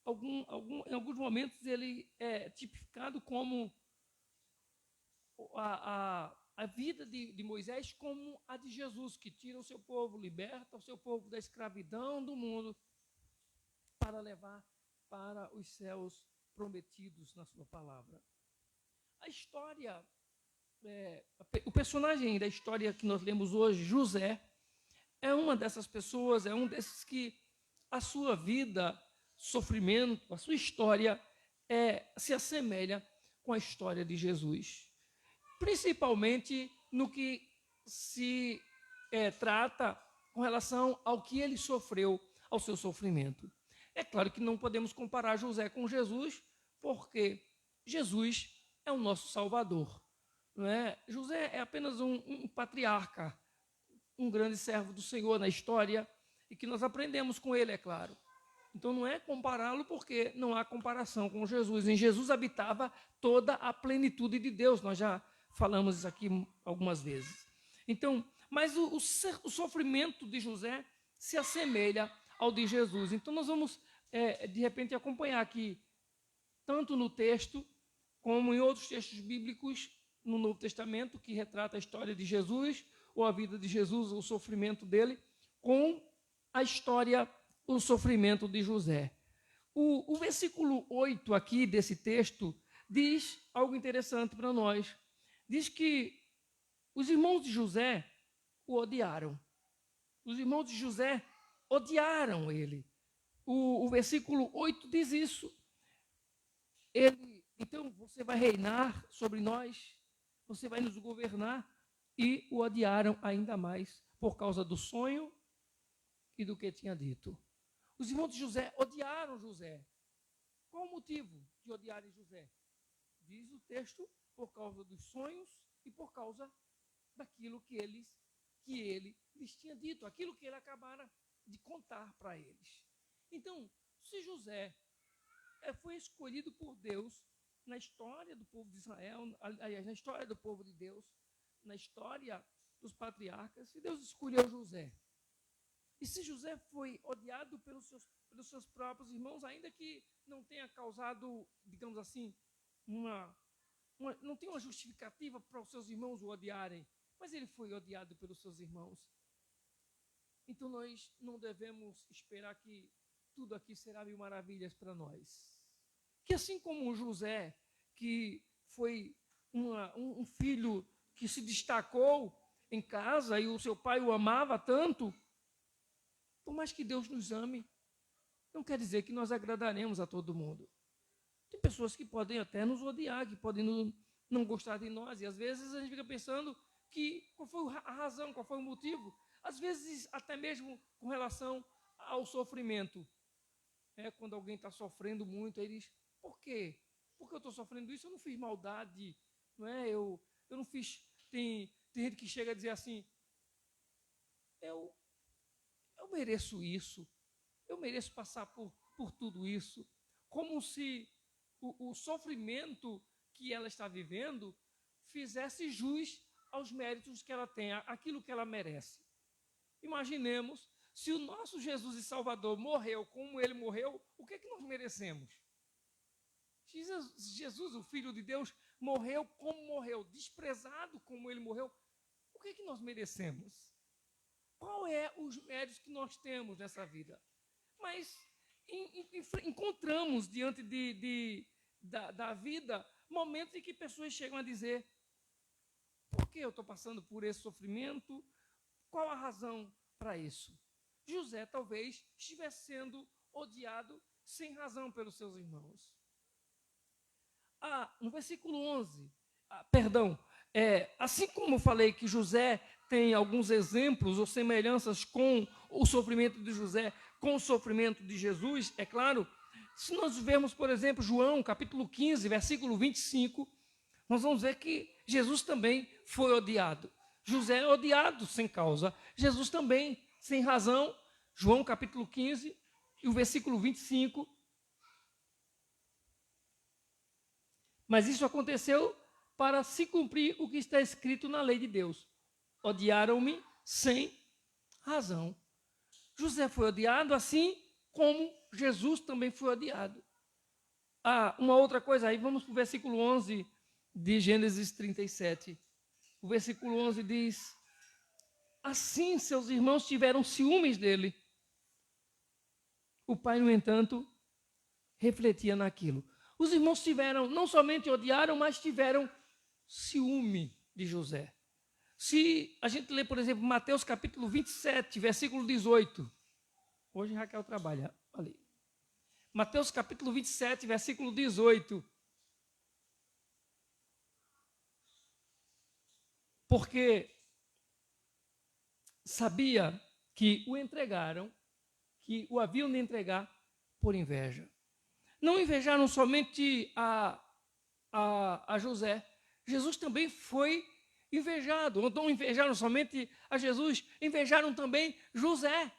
Em alguns momentos ele é tipificado como a vida de Moisés como a de Jesus, que tira o seu povo, liberta o seu povo da escravidão do mundo para levar para os céus prometidos na sua palavra. A história, o personagem da história que nós lemos hoje, José, é uma dessas pessoas, é um desses que a sua vida, sofrimento, a sua história se assemelha com a história de Jesus. Principalmente no que se trata com relação ao que ele sofreu, ao seu sofrimento. É claro que não podemos comparar José com Jesus, porque Jesus é o nosso Salvador. Não é? José é apenas um patriarca, um grande servo do Senhor na história, e que nós aprendemos com ele, é claro. Então não é compará-lo, porque não há comparação com Jesus. Em Jesus habitava toda a plenitude de Deus. Nós já falamos isso aqui algumas vezes. Então, mas o sofrimento de José se assemelha ao de Jesus. Então nós vamos, de repente, acompanhar aqui, tanto no texto, como em outros textos bíblicos no Novo Testamento, que retrata a história de Jesus, ou a vida de Jesus, o sofrimento dele, com a história, o sofrimento de José. O versículo 8 aqui desse texto diz algo interessante para nós. Diz que os irmãos de José o odiaram. Os irmãos de José odiaram ele. O versículo 8 diz isso. Então você vai reinar sobre nós, você vai nos governar, e o odiaram ainda mais por causa do sonho e do que tinha dito. Os irmãos de José odiaram José. Qual o motivo de odiarem José? Diz o texto, por causa dos sonhos e por causa daquilo que ele lhes tinha dito, aquilo que ele acabara de contar para eles. Então, se José foi escolhido por Deus na história do povo de Israel, aliás, na história do povo de Deus, na história dos patriarcas, se Deus escolheu José, e se José foi odiado pelos seus próprios irmãos, ainda que não tenha causado, digamos assim, não tem uma justificativa para os seus irmãos o odiarem, mas ele foi odiado pelos seus irmãos. Então nós não devemos esperar que tudo aqui será mil maravilhas para nós. Que assim como José, que foi um filho que se destacou em casa e o seu pai o amava tanto, por mais que Deus nos ame, não quer dizer que nós agradaremos a todo mundo. Tem pessoas que podem até nos odiar, que podem não gostar de nós, e às vezes a gente fica pensando qual foi a razão, qual foi o motivo, às vezes até mesmo com relação ao sofrimento. Quando alguém está sofrendo muito, aí diz, por quê? Por que eu estou sofrendo isso? Eu não fiz maldade, não é? Eu não fiz... Tem gente que chega a dizer assim, eu mereço isso, eu mereço passar por tudo isso, como se o sofrimento que ela está vivendo fizesse jus aos méritos que ela tem, aquilo que ela merece. Imaginemos, se o nosso Jesus e Salvador morreu como ele morreu, o que é que nós merecemos? Jesus, o Filho de Deus, morreu como morreu, desprezado como ele morreu, o que é que nós merecemos? Qual é os méritos que nós temos nessa vida? Mas encontramos diante da vida momentos em que pessoas chegam a dizer, por que eu estou passando por esse sofrimento? Qual a razão para isso? José talvez estivesse sendo odiado sem razão pelos seus irmãos. no versículo 11, assim como eu falei que José tem alguns exemplos ou semelhanças com o sofrimento de José, com o sofrimento de Jesus, é claro, se nós vermos, por exemplo, João, capítulo 15, versículo 25, nós vamos ver que Jesus também foi odiado. José é odiado sem causa, Jesus também sem razão. João, capítulo 15, e o versículo 25. Mas isso aconteceu para se cumprir o que está escrito na lei de Deus. Odiaram-me sem razão. José foi odiado assim como Jesus também foi odiado. Uma outra coisa, aí vamos para o versículo 11 de Gênesis 37. O versículo 11 diz: assim seus irmãos tiveram ciúmes dele. O pai, no entanto, refletia naquilo. Os irmãos não somente odiaram, mas tiveram ciúme de José. Se a gente lê, por exemplo, Mateus capítulo 27, versículo 18. Hoje Raquel trabalha ali. Mateus capítulo 27, versículo 18. Porque sabia que o entregaram, que o haviam de entregar por inveja. Não invejaram somente a José. Jesus também foi invejado. Ou não invejaram somente a Jesus, invejaram também José.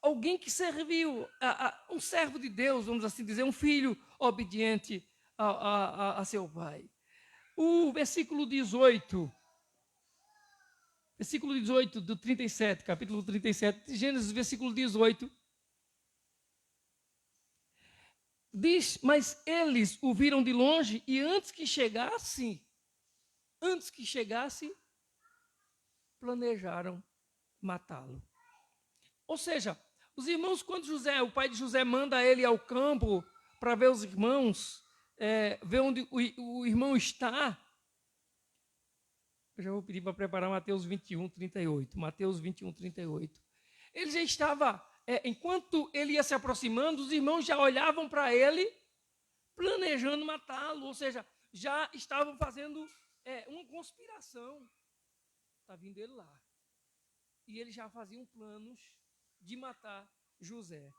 Alguém que serviu, um servo de Deus, vamos assim dizer, um filho obediente a seu pai. O versículo 18 do 37, capítulo 37, Gênesis, versículo 18, diz: mas eles o viram de longe e antes que chegasse, planejaram matá-lo. Ou seja, os irmãos, quando o pai de José manda ele ao campo para ver os irmãos, ver onde o irmão está. Eu já vou pedir para preparar Mateus 21, 38. Mateus 21, 38. Ele já estava, enquanto ele ia se aproximando, os irmãos já olhavam para ele, planejando matá-lo. Ou seja, já estavam fazendo uma conspiração. Está vindo ele lá. E eles já faziam planos de matar José.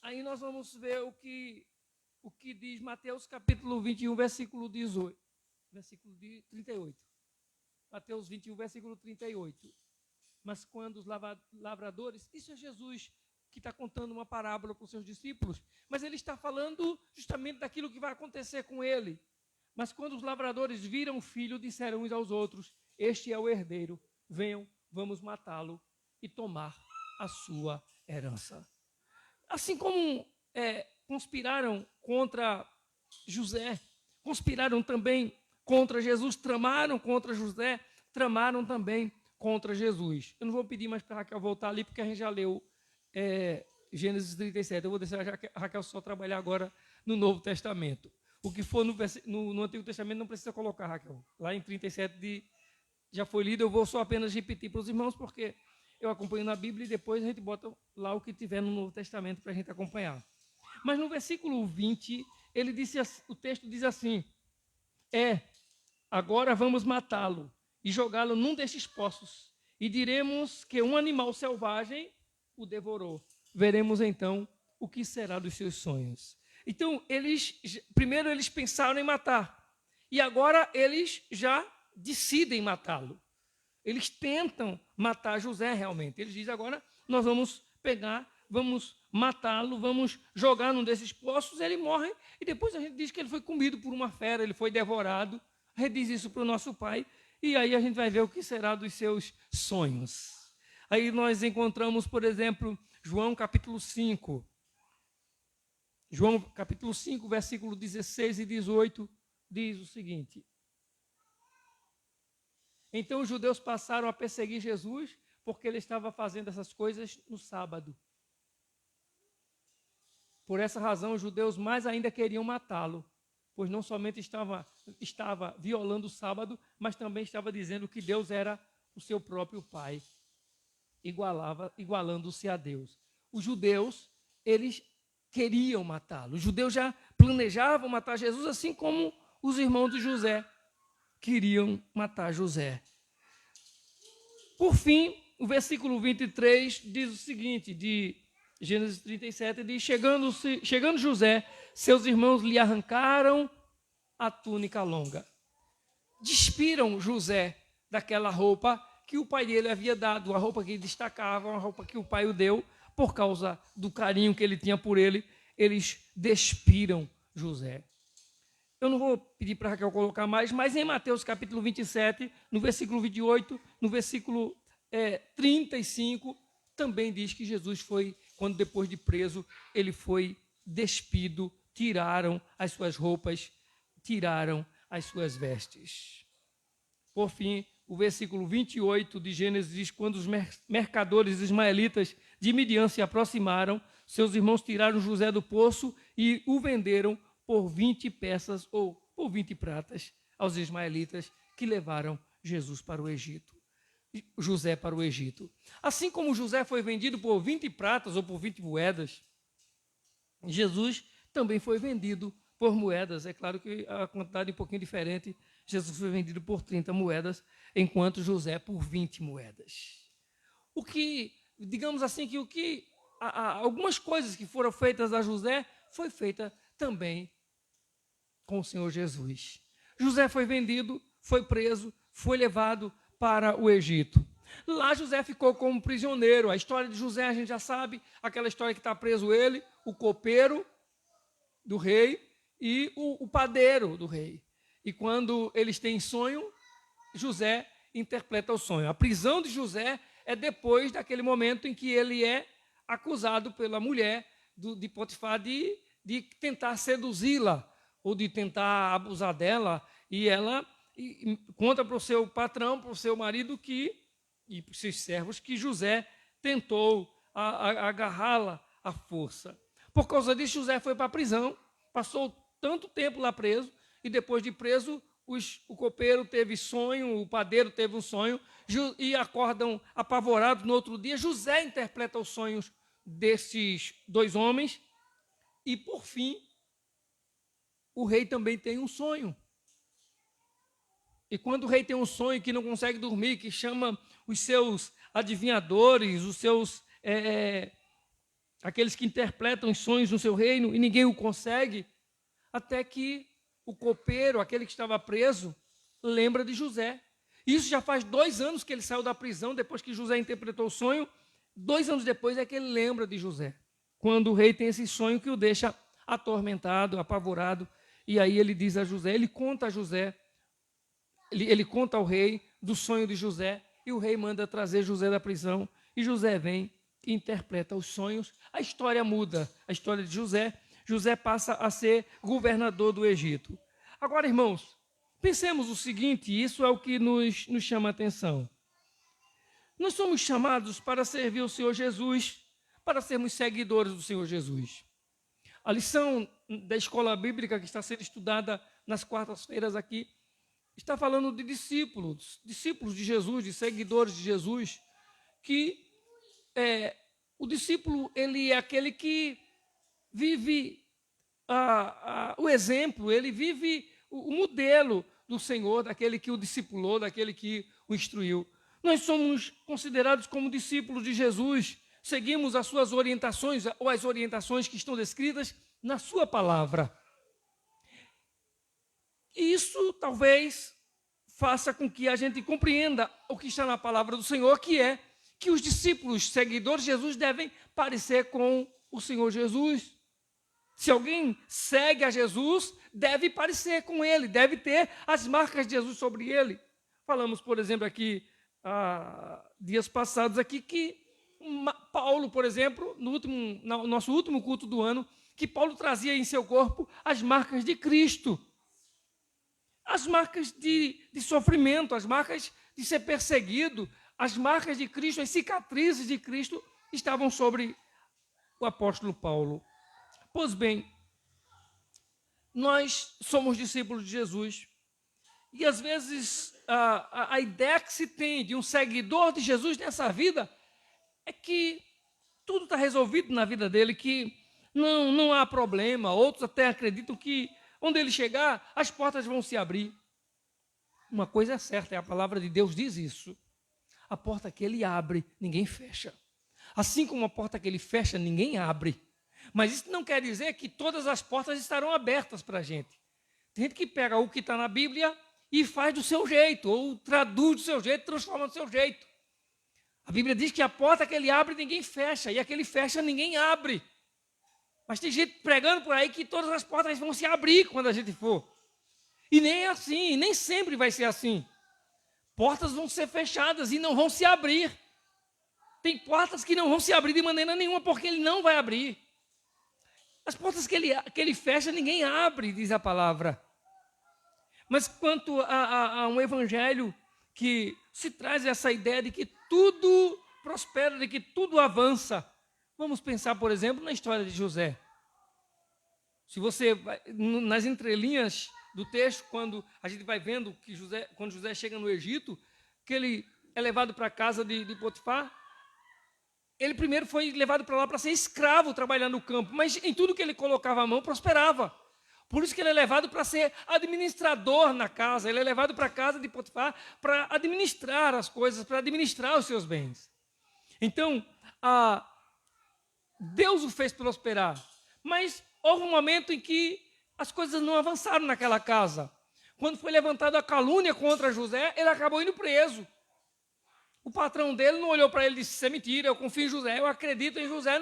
Aí nós vamos ver o que diz Mateus capítulo 21, versículo 18, versículo 38. Mateus 21, versículo 38. Mas quando os lavradores, isso é Jesus que está contando uma parábola para os seus discípulos, mas ele está falando justamente daquilo que vai acontecer com ele. Mas quando os lavradores viram o filho, disseram uns aos outros: este é o herdeiro, venham, vamos matá-lo e tomar a sua herança. Assim como conspiraram contra José, conspiraram também contra Jesus, tramaram contra José, tramaram também contra Jesus. Eu não vou pedir mais para a Raquel voltar ali, porque a gente já leu Gênesis 37. Eu vou deixar a Raquel só trabalhar agora no Novo Testamento. O que for no Antigo Testamento não precisa colocar, Raquel. Lá em 37 já foi lido, eu vou só apenas repetir para os irmãos, porque eu acompanho na Bíblia e depois a gente bota lá o que tiver no Novo Testamento para a gente acompanhar. Mas no versículo 20, o texto diz assim: agora vamos matá-lo e jogá-lo num destes poços, e diremos que um animal selvagem o devorou. Veremos então o que será dos seus sonhos. Então, primeiro eles pensaram em matar, e agora eles já decidem matá-lo. Eles tentam matar José realmente. Eles dizem: agora nós vamos pegar, vamos matá-lo, vamos jogar num desses poços, ele morre, e depois a gente diz que ele foi comido por uma fera, ele foi devorado. A gente diz isso para o nosso pai, e aí a gente vai ver o que será dos seus sonhos. Aí nós encontramos, por exemplo, João capítulo 5. João capítulo 5, versículo 16 e 18, diz o seguinte: então os judeus passaram a perseguir Jesus, porque ele estava fazendo essas coisas no sábado. Por essa razão, os judeus mais ainda queriam matá-lo, pois não somente estava violando o sábado, mas também estava dizendo que Deus era o seu próprio Pai, igualando-se a Deus. Os judeus, eles queriam matá-lo. Os judeus já planejavam matar Jesus, assim como os irmãos de José queriam matar José. Por fim, o versículo 23 diz o seguinte, de Gênesis 37, diz: chegando José, seus irmãos lhe arrancaram a túnica longa. Despiram José daquela roupa que o pai dele havia dado, a roupa que destacava, uma roupa que o pai o deu, por causa do carinho que ele tinha por ele, eles despiram José. Eu não vou pedir para Raquel colocar mais, mas em Mateus capítulo 27, no versículo 28, no versículo 35, também diz que Jesus foi, quando depois de preso, ele foi despido, tiraram as suas roupas, tiraram as suas vestes. Por fim, o versículo 28 de Gênesis diz: quando os mercadores ismaelitas de Midian se aproximaram, seus irmãos tiraram José do poço e o venderam por 20 peças ou por 20 pratas aos ismaelitas, que levaram Jesus para o Egito. José para o Egito. Assim como José foi vendido por 20 pratas ou por 20 moedas, Jesus também foi vendido por moedas. É claro que a quantidade é um pouquinho diferente. Jesus foi vendido por 30 moedas, enquanto José por 20 moedas. O que, digamos assim, algumas coisas que foram feitas a José, foi feita também com o Senhor Jesus. José foi vendido, foi preso, foi levado para o Egito. Lá José ficou como prisioneiro. A história de José a gente já sabe, aquela história que está preso ele, o copeiro do rei e o padeiro do rei. E quando eles têm sonho, José interpreta o sonho. A prisão de José é depois daquele momento em que ele é acusado pela mulher de Potifar de tentar seduzi-la ou de tentar abusar dela, e ela conta para o seu patrão, para o seu marido e para os seus servos que José tentou agarrá-la à força. Por causa disso, José foi para a prisão, passou tanto tempo lá preso, e depois de preso, o copeiro teve sonho, o padeiro teve um sonho, e acordam apavorados no outro dia. José interpreta os sonhos desses dois homens, e por fim, o rei também tem um sonho. E quando o rei tem um sonho que não consegue dormir, que chama os seus adivinhadores, os seus aqueles que interpretam os sonhos no seu reino, e ninguém o consegue, até que o copeiro, aquele que estava preso, lembra de José. Isso já faz 2 anos que ele saiu da prisão, depois que José interpretou o sonho. 2 anos depois é que ele lembra de José, quando o rei tem esse sonho que o deixa atormentado, apavorado. E aí ele diz a José, ele conta a José, ele conta ao rei do sonho de José, e o rei manda trazer José da prisão, e José vem e interpreta os sonhos. A história muda, a história de José. José passa a ser governador do Egito. Agora, irmãos, pensemos o seguinte, isso é o que nos chama a atenção. Nós somos chamados para servir o Senhor Jesus, para sermos seguidores do Senhor Jesus. A lição da escola bíblica que está sendo estudada nas quartas-feiras aqui, está falando de discípulos de Jesus, de seguidores de Jesus, que o discípulo, ele é aquele que vive o exemplo, ele vive o modelo do Senhor, daquele que o discipulou, daquele que o instruiu. Nós somos considerados como discípulos de Jesus, seguimos as suas orientações, ou as orientações que estão descritas na sua palavra. E isso talvez faça com que a gente compreenda o que está na palavra do Senhor, que é que os discípulos, seguidores de Jesus, devem parecer com o Senhor Jesus. Se alguém segue a Jesus, deve parecer com ele, deve ter as marcas de Jesus sobre ele. Falamos, por exemplo, aqui, dias passados aqui, que Paulo, por exemplo, no nosso último culto do ano, que Paulo trazia em seu corpo as marcas de Cristo. As marcas de sofrimento, as marcas de ser perseguido, as marcas de Cristo, as cicatrizes de Cristo estavam sobre o apóstolo Paulo. Pois bem, nós somos discípulos de Jesus e às vezes a ideia que se tem de um seguidor de Jesus nessa vida é que tudo está resolvido na vida dele, que não há problema. Outros até acreditam que onde ele chegar, as portas vão se abrir. Uma coisa é certa, a palavra de Deus diz isso. A porta que ele abre, ninguém fecha. Assim como a porta que ele fecha, ninguém abre. Mas isso não quer dizer que todas as portas estarão abertas para a gente. Tem gente que pega o que está na Bíblia e faz do seu jeito, ou traduz do seu jeito, transforma do seu jeito. A Bíblia diz que a porta que ele abre, ninguém fecha, e a que ele fecha, ninguém abre. Mas tem gente pregando por aí que todas as portas vão se abrir quando a gente for. E nem é assim, nem sempre vai ser assim. Portas vão ser fechadas e não vão se abrir. Tem portas que não vão se abrir de maneira nenhuma, porque ele não vai abrir. As portas que ele fecha, ninguém abre, diz a palavra. Mas quanto a um evangelho que se traz essa ideia de que tudo prospera, de que tudo avança. Vamos pensar, por exemplo, na história de José. Se você vai, nas entrelinhas do texto, quando a gente vai vendo que quando José chega no Egito, que ele é levado para a casa de Potifar, ele primeiro foi levado para lá para ser escravo, trabalhando no campo, mas em tudo que ele colocava a mão, prosperava. Por isso que ele é levado para ser administrador na casa, ele é levado para a casa de Potifar para administrar as coisas, para administrar os seus bens. Então, Deus o fez prosperar, mas houve um momento em que as coisas não avançaram naquela casa. Quando foi levantada a calúnia contra José, ele acabou indo preso. O patrão dele não olhou para ele e disse: "Isso é mentira, eu confio em José, eu acredito em José".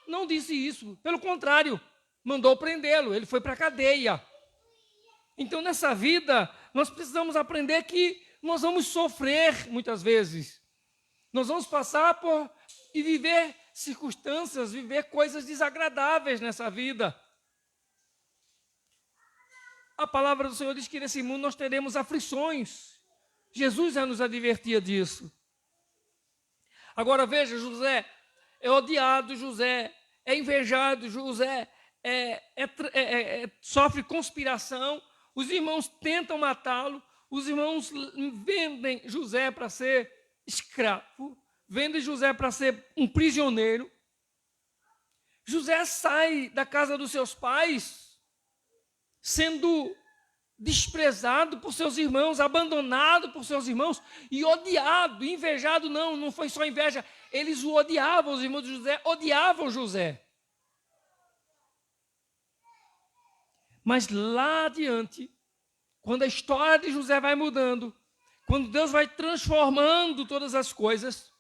Não disse isso. Pelo contrário, mandou prendê-lo, ele foi para a cadeia. Então, nessa vida, nós precisamos aprender que nós vamos sofrer muitas vezes. Nós vamos passar por e viver circunstâncias, viver coisas desagradáveis nessa vida. A palavra do Senhor diz que nesse mundo nós teremos aflições. Jesus já nos advertia disso. Agora veja, José é odiado, José é invejado, José sofre conspiração, os irmãos tentam matá-lo, os irmãos vendem José para ser escravo, vendem José para ser um prisioneiro. José sai da casa dos seus pais sendo desprezado por seus irmãos, abandonado por seus irmãos e odiado, invejado. Não foi só inveja, eles o odiavam, os irmãos de José odiavam José. Mas lá adiante, quando a história de José vai mudando, quando Deus vai transformando todas as coisas,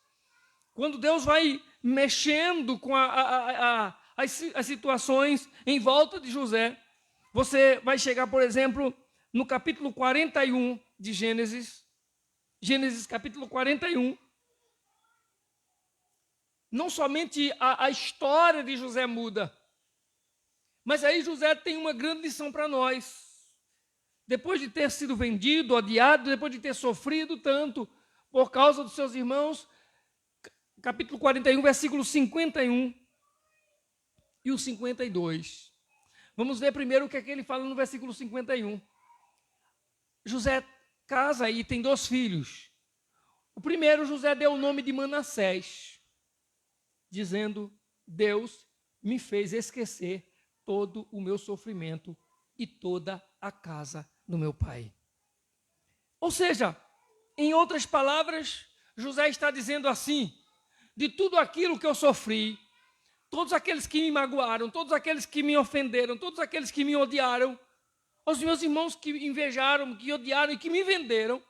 quando Deus vai mexendo com as situações em volta de José, você vai chegar, por exemplo, no capítulo 41 de Gênesis. Gênesis capítulo 41. Não somente a história de José muda, mas aí José tem uma grande lição para nós. Depois de ter sido vendido, odiado, depois de ter sofrido tanto por causa dos seus irmãos, capítulo 41, versículo 51 e o 52. Vamos ver primeiro o que é que ele fala no versículo 51. José casa e tem 2 filhos. O primeiro, José deu o nome de Manassés, dizendo: Deus me fez esquecer todo o meu sofrimento e toda a casa do meu pai. Ou seja, em outras palavras, José está dizendo assim: de tudo aquilo que eu sofri, todos aqueles que me magoaram, todos aqueles que me ofenderam, todos aqueles que me odiaram, os meus irmãos que invejaram, que odiaram e que me venderam,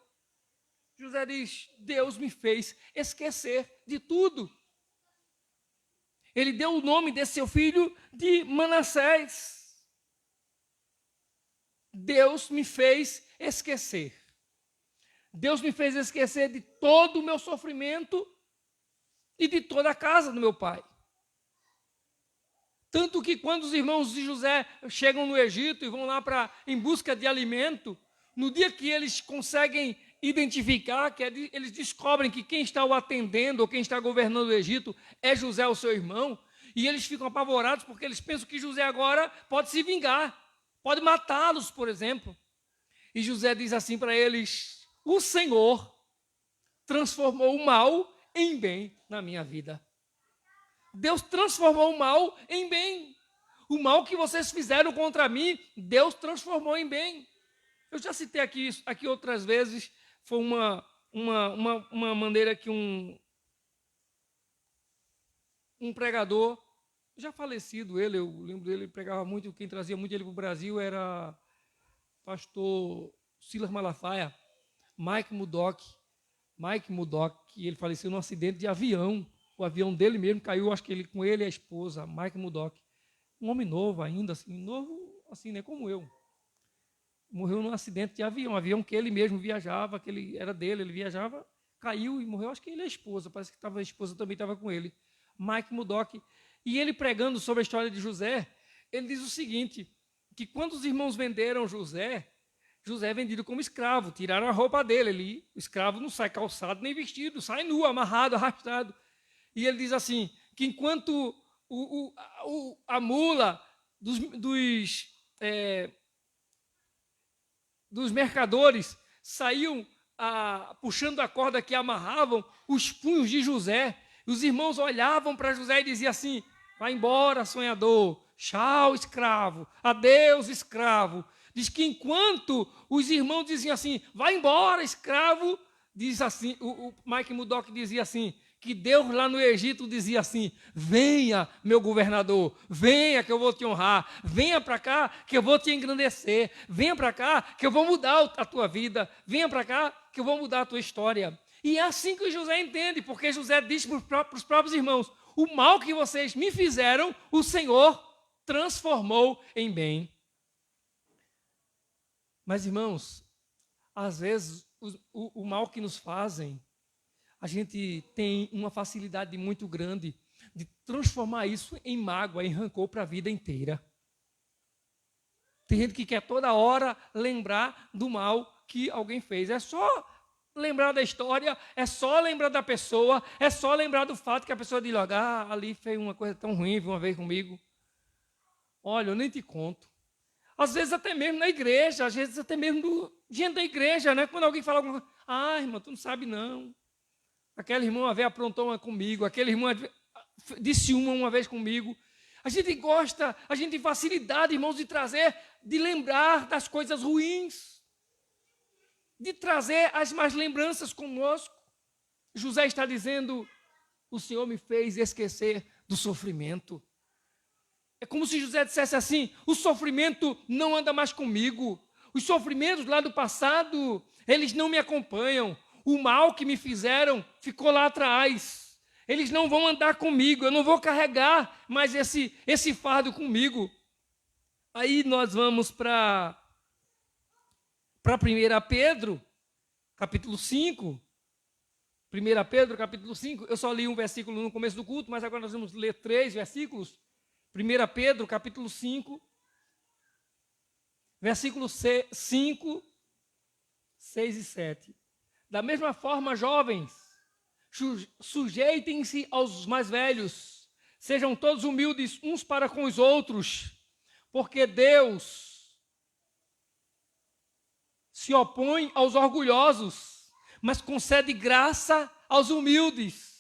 José diz: Deus me fez esquecer de tudo. Ele deu o nome desse seu filho de Manassés. Deus me fez esquecer. Deus me fez esquecer de todo o meu sofrimento e de toda a casa do meu pai. Tanto que quando os irmãos de José chegam no Egito e vão lá em busca de alimento, no dia que eles conseguem identificar, que eles descobrem que quem está o atendendo ou quem está governando o Egito é José, o seu irmão, e eles ficam apavorados porque eles pensam que José agora pode se vingar, pode matá-los, por exemplo. E José diz assim para eles: o Senhor transformou o mal em bem na minha vida. Deus transformou o mal em bem. O mal que vocês fizeram contra mim, Deus transformou em bem. Eu já citei aqui outras vezes, foi uma maneira que um pregador, já falecido ele, eu lembro dele, ele pregava muito, quem trazia muito ele para o Brasil era pastor Silas Malafaia, Mike Murdock, ele faleceu num acidente de avião, o avião dele mesmo caiu, acho que com ele e a esposa, Mike Murdock, um homem novo ainda, assim, novo assim, né, como eu, morreu num acidente de avião, um avião que ele mesmo viajava, que ele era dele, ele viajava, caiu e morreu, acho que ele e a esposa, parece que a esposa também estava com ele, Mike Murdock, e ele pregando sobre a história de José, ele diz o seguinte, que quando os irmãos venderam José é vendido como escravo, tiraram a roupa dele, o escravo não sai calçado nem vestido, sai nu, amarrado, arrastado, e ele diz assim, que enquanto a mula dos mercadores saíam puxando a corda que amarravam os punhos de José, os irmãos olhavam para José e diziam assim, vai embora, sonhador, tchau, escravo, adeus, escravo. Diz que enquanto os irmãos diziam assim, vai embora, escravo, diz assim, o Mike Murdock dizia assim, que Deus lá no Egito dizia assim, venha, meu governador, venha que eu vou te honrar, venha para cá que eu vou te engrandecer, venha para cá que eu vou mudar a tua vida, venha para cá que eu vou mudar a tua história. E é assim que José entende, porque José diz para os próprios irmãos, o mal que vocês me fizeram, o Senhor transformou em bem. Mas, irmãos, às vezes o mal que nos fazem, a gente tem uma facilidade muito grande de transformar isso em mágoa, em rancor para a vida inteira. Tem gente que quer toda hora lembrar do mal que alguém fez. É só lembrar da história, é só lembrar da pessoa, é só lembrar do fato que a pessoa diz logo, ali fez uma coisa tão ruim uma vez comigo. Olha, eu nem te conto. Às vezes até mesmo na igreja, às vezes até mesmo diante da igreja, né? Quando alguém fala alguma coisa, irmão, tu não sabe não. Aquele irmão uma vez aprontou uma comigo, aquele irmão disse uma vez comigo. A gente gosta, a gente tem facilidade, irmãos, de lembrar das coisas ruins, de trazer as más lembranças conosco. José está dizendo, o Senhor me fez esquecer do sofrimento. É como se José dissesse assim, o sofrimento não anda mais comigo. Os sofrimentos lá do passado, eles não me acompanham. O mal que me fizeram ficou lá atrás. Eles não vão andar comigo, eu não vou carregar mais esse fardo comigo. Aí nós vamos para 1 Pedro, capítulo 5. 1 Pedro, capítulo 5. Eu só li um versículo no começo do culto, mas agora nós vamos ler 3 versículos. 1 Pedro, capítulo 5, versículos 5, 6 e 7. Da mesma forma, jovens, sujeitem-se aos mais velhos, sejam todos humildes uns para com os outros, porque Deus se opõe aos orgulhosos, mas concede graça aos humildes.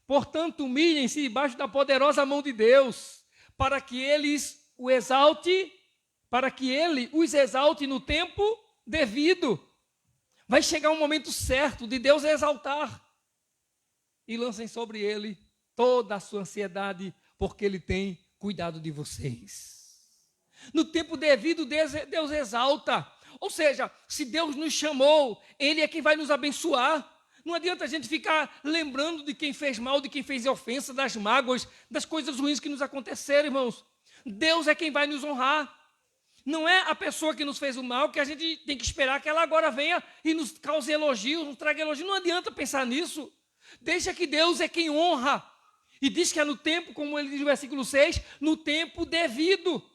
Portanto, humilhem-se debaixo da poderosa mão de Deus, para que Ele os exalte no tempo devido. Vai chegar um momento certo de Deus exaltar. E lancem sobre Ele toda a sua ansiedade, porque Ele tem cuidado de vocês. No tempo devido, Deus exalta. Ou seja, se Deus nos chamou, Ele é quem vai nos abençoar. Não adianta a gente ficar lembrando de quem fez mal, de quem fez ofensa, das mágoas, das coisas ruins que nos aconteceram, irmãos. Deus é quem vai nos honrar. Não é a pessoa que nos fez o mal que a gente tem que esperar que ela agora venha e nos cause elogios, nos traga elogios. Não adianta pensar nisso. Deixa que Deus é quem honra. E diz que é no tempo, como ele diz no versículo 6, no tempo devido.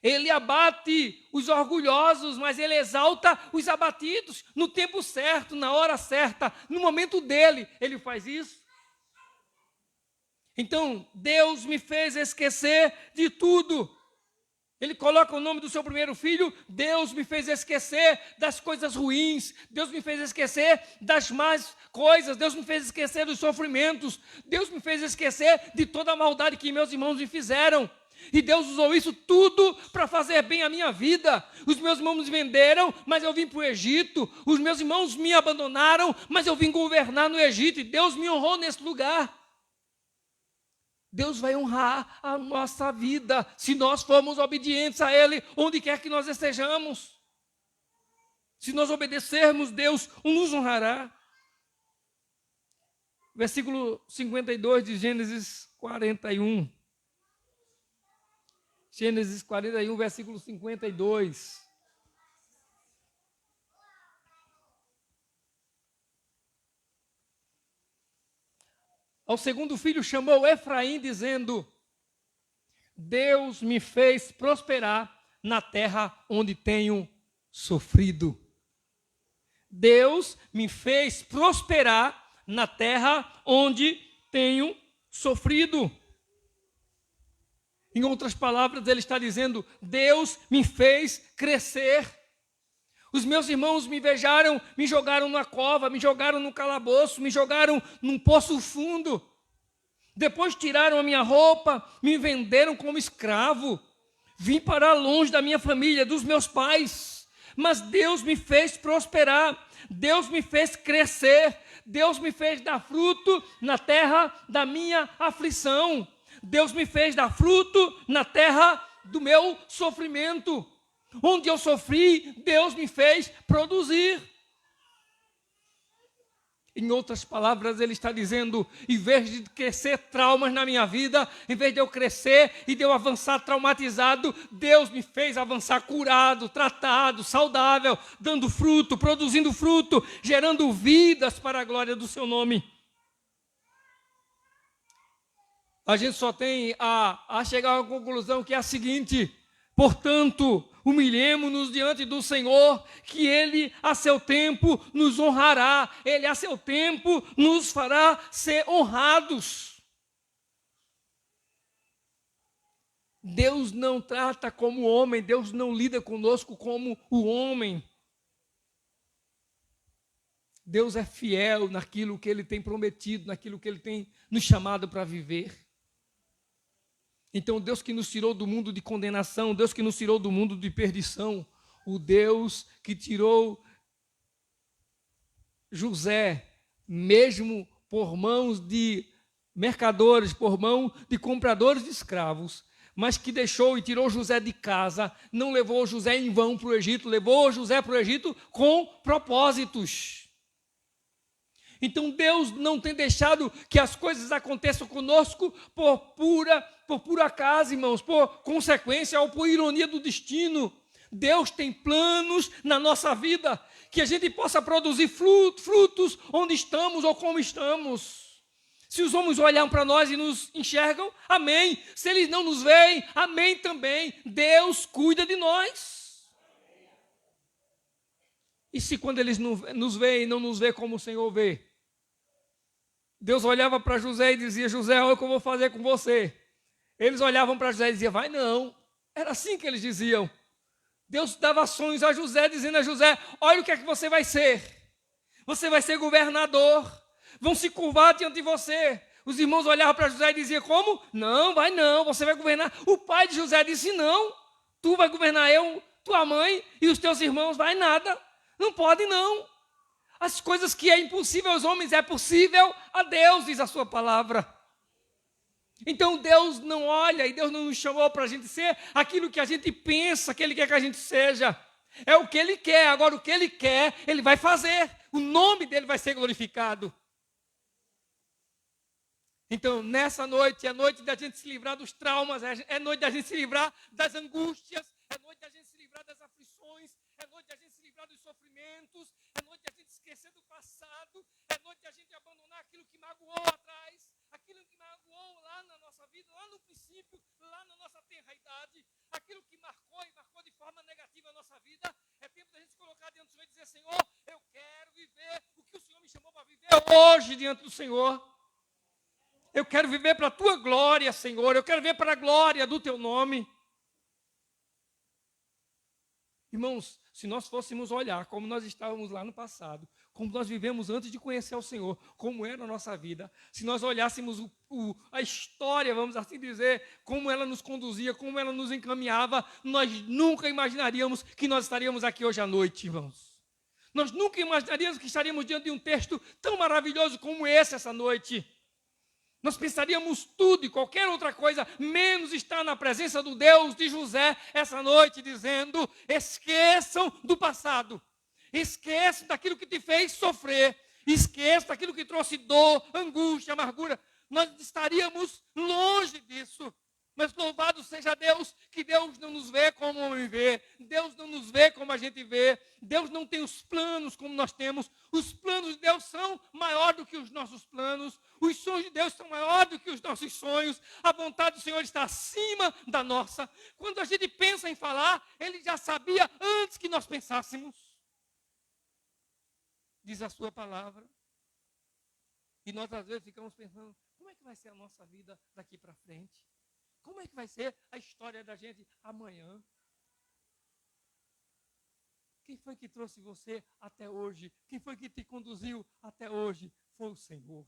Ele abate os orgulhosos, mas Ele exalta os abatidos. No tempo certo, na hora certa, no momento dele, Ele faz isso. Então, Deus me fez esquecer de tudo. Ele coloca o nome do seu primeiro filho. Deus me fez esquecer das coisas ruins. Deus me fez esquecer das más coisas. Deus me fez esquecer dos sofrimentos. Deus me fez esquecer de toda a maldade que meus irmãos me fizeram. E Deus usou isso tudo para fazer bem a minha vida. Os meus irmãos me venderam, mas eu vim para o Egito. Os meus irmãos me abandonaram, mas eu vim governar no Egito. E Deus me honrou nesse lugar. Deus vai honrar a nossa vida se nós formos obedientes a Ele, onde quer que nós estejamos. Se nós obedecermos, Deus nos honrará. Versículo 52 de Gênesis 41. Gênesis 41, versículo 52. Ao segundo filho chamou Efraim, dizendo: Deus me fez prosperar na terra onde tenho sofrido. Deus me fez prosperar na terra onde tenho sofrido. Em outras palavras, ele está dizendo: Deus me fez crescer. Os meus irmãos me invejaram, me jogaram na cova, me jogaram no calabouço, me jogaram num poço fundo. Depois tiraram a minha roupa, me venderam como escravo. Vim para longe da minha família, dos meus pais. Mas Deus me fez prosperar, Deus me fez crescer, Deus me fez dar fruto na terra da minha aflição. Deus me fez dar fruto na terra do meu sofrimento. Onde eu sofri, Deus me fez produzir. Em outras palavras, ele está dizendo: em vez de crescer traumas na minha vida, em vez de eu crescer e de eu avançar traumatizado, Deus me fez avançar curado, tratado, saudável, dando fruto, produzindo fruto, gerando vidas para a glória do seu nome. A gente só tem a chegar a uma conclusão que é a seguinte: portanto, humilhemo-nos diante do Senhor, que Ele a seu tempo nos honrará, Ele a seu tempo nos fará ser honrados. Deus não trata como homem, Deus não lida conosco como o homem. Deus é fiel naquilo que Ele tem prometido, naquilo que Ele tem nos chamado para viver. Então, Deus que nos tirou do mundo de condenação, Deus que nos tirou do mundo de perdição, o Deus que tirou José, mesmo por mãos de mercadores, por mão de compradores de escravos, mas que deixou e tirou José de casa, não levou José em vão para o Egito, levou José para o Egito com propósitos. Então Deus não tem deixado que as coisas aconteçam conosco por puro acaso, irmãos, por consequência ou por ironia do destino. Deus tem planos na nossa vida, que a gente possa produzir frutos onde estamos ou como estamos. Se os homens olham para nós e nos enxergam, amém. Se eles não nos veem, amém também. Deus cuida de nós. E se quando eles nos veem, não nos vê como o Senhor vê? Deus olhava para José e dizia: José, olha o que eu vou fazer com você. Eles olhavam para José e diziam: vai não. Era assim que eles diziam. Deus dava sonhos a José, dizendo a José: olha o que é que você vai ser. Você vai ser governador. Vão se curvar diante de você. Os irmãos olhavam para José e diziam: como? Não, vai não, você vai governar. O pai de José disse: não, tu vai governar eu, tua mãe e os teus irmãos. Vai nada, não pode não. As coisas que é impossível aos homens é possível a Deus, diz a sua palavra. Então Deus não olha e Deus não nos chamou para a gente ser aquilo que a gente pensa que Ele quer que a gente seja. É o que Ele quer, agora o que Ele quer, Ele vai fazer. O nome dEle vai ser glorificado. Então nessa noite, é noite da gente se livrar dos traumas, é noite da gente se livrar das angústias, é noite da gente se livrar das aflições, é noite da gente se livrar dos sofrimentos, é noite da gente esquecer do passado, é noite da gente abandonar aquilo que magoou atrás, aquilo que magoou lá na nossa vida, lá no princípio, lá na nossa tenra idade, aquilo que marcou e marcou de forma negativa a nossa vida. É tempo da gente se colocar diante do Senhor e dizer: Senhor, eu quero viver o que o Senhor me chamou para viver hoje diante do Senhor. Eu quero viver para a tua glória, Senhor, eu quero viver para a glória do teu nome. Irmãos, se nós fôssemos olhar como nós estávamos lá no passado, como nós vivemos antes de conhecer o Senhor, como era a nossa vida, se nós olhássemos a história, vamos assim dizer, como ela nos conduzia, como ela nos encaminhava, nós nunca imaginaríamos que nós estaríamos aqui hoje à noite, irmãos. Nós nunca imaginaríamos que estaríamos diante de um texto tão maravilhoso como esse essa noite. Nós pensaríamos tudo e qualquer outra coisa, menos estar na presença do Deus de José essa noite, dizendo: esqueçam do passado, esqueçam daquilo que te fez sofrer, esqueçam daquilo que trouxe dor, angústia, amargura. Nós estaríamos longe disso. Mas louvado seja Deus, que Deus não nos vê como o homem vê, Deus não nos vê como a gente vê, Deus não tem os planos como nós temos, os planos de Deus são maiores do que os nossos planos, os sonhos de Deus são maiores do que os nossos sonhos, a vontade do Senhor está acima da nossa. Quando a gente pensa em falar, Ele já sabia antes que nós pensássemos, diz a sua palavra, e nós às vezes ficamos pensando, como é que vai ser a nossa vida daqui para frente? Como é que vai ser a história da gente amanhã? Quem foi que trouxe você até hoje? Quem foi que te conduziu até hoje? Foi o Senhor.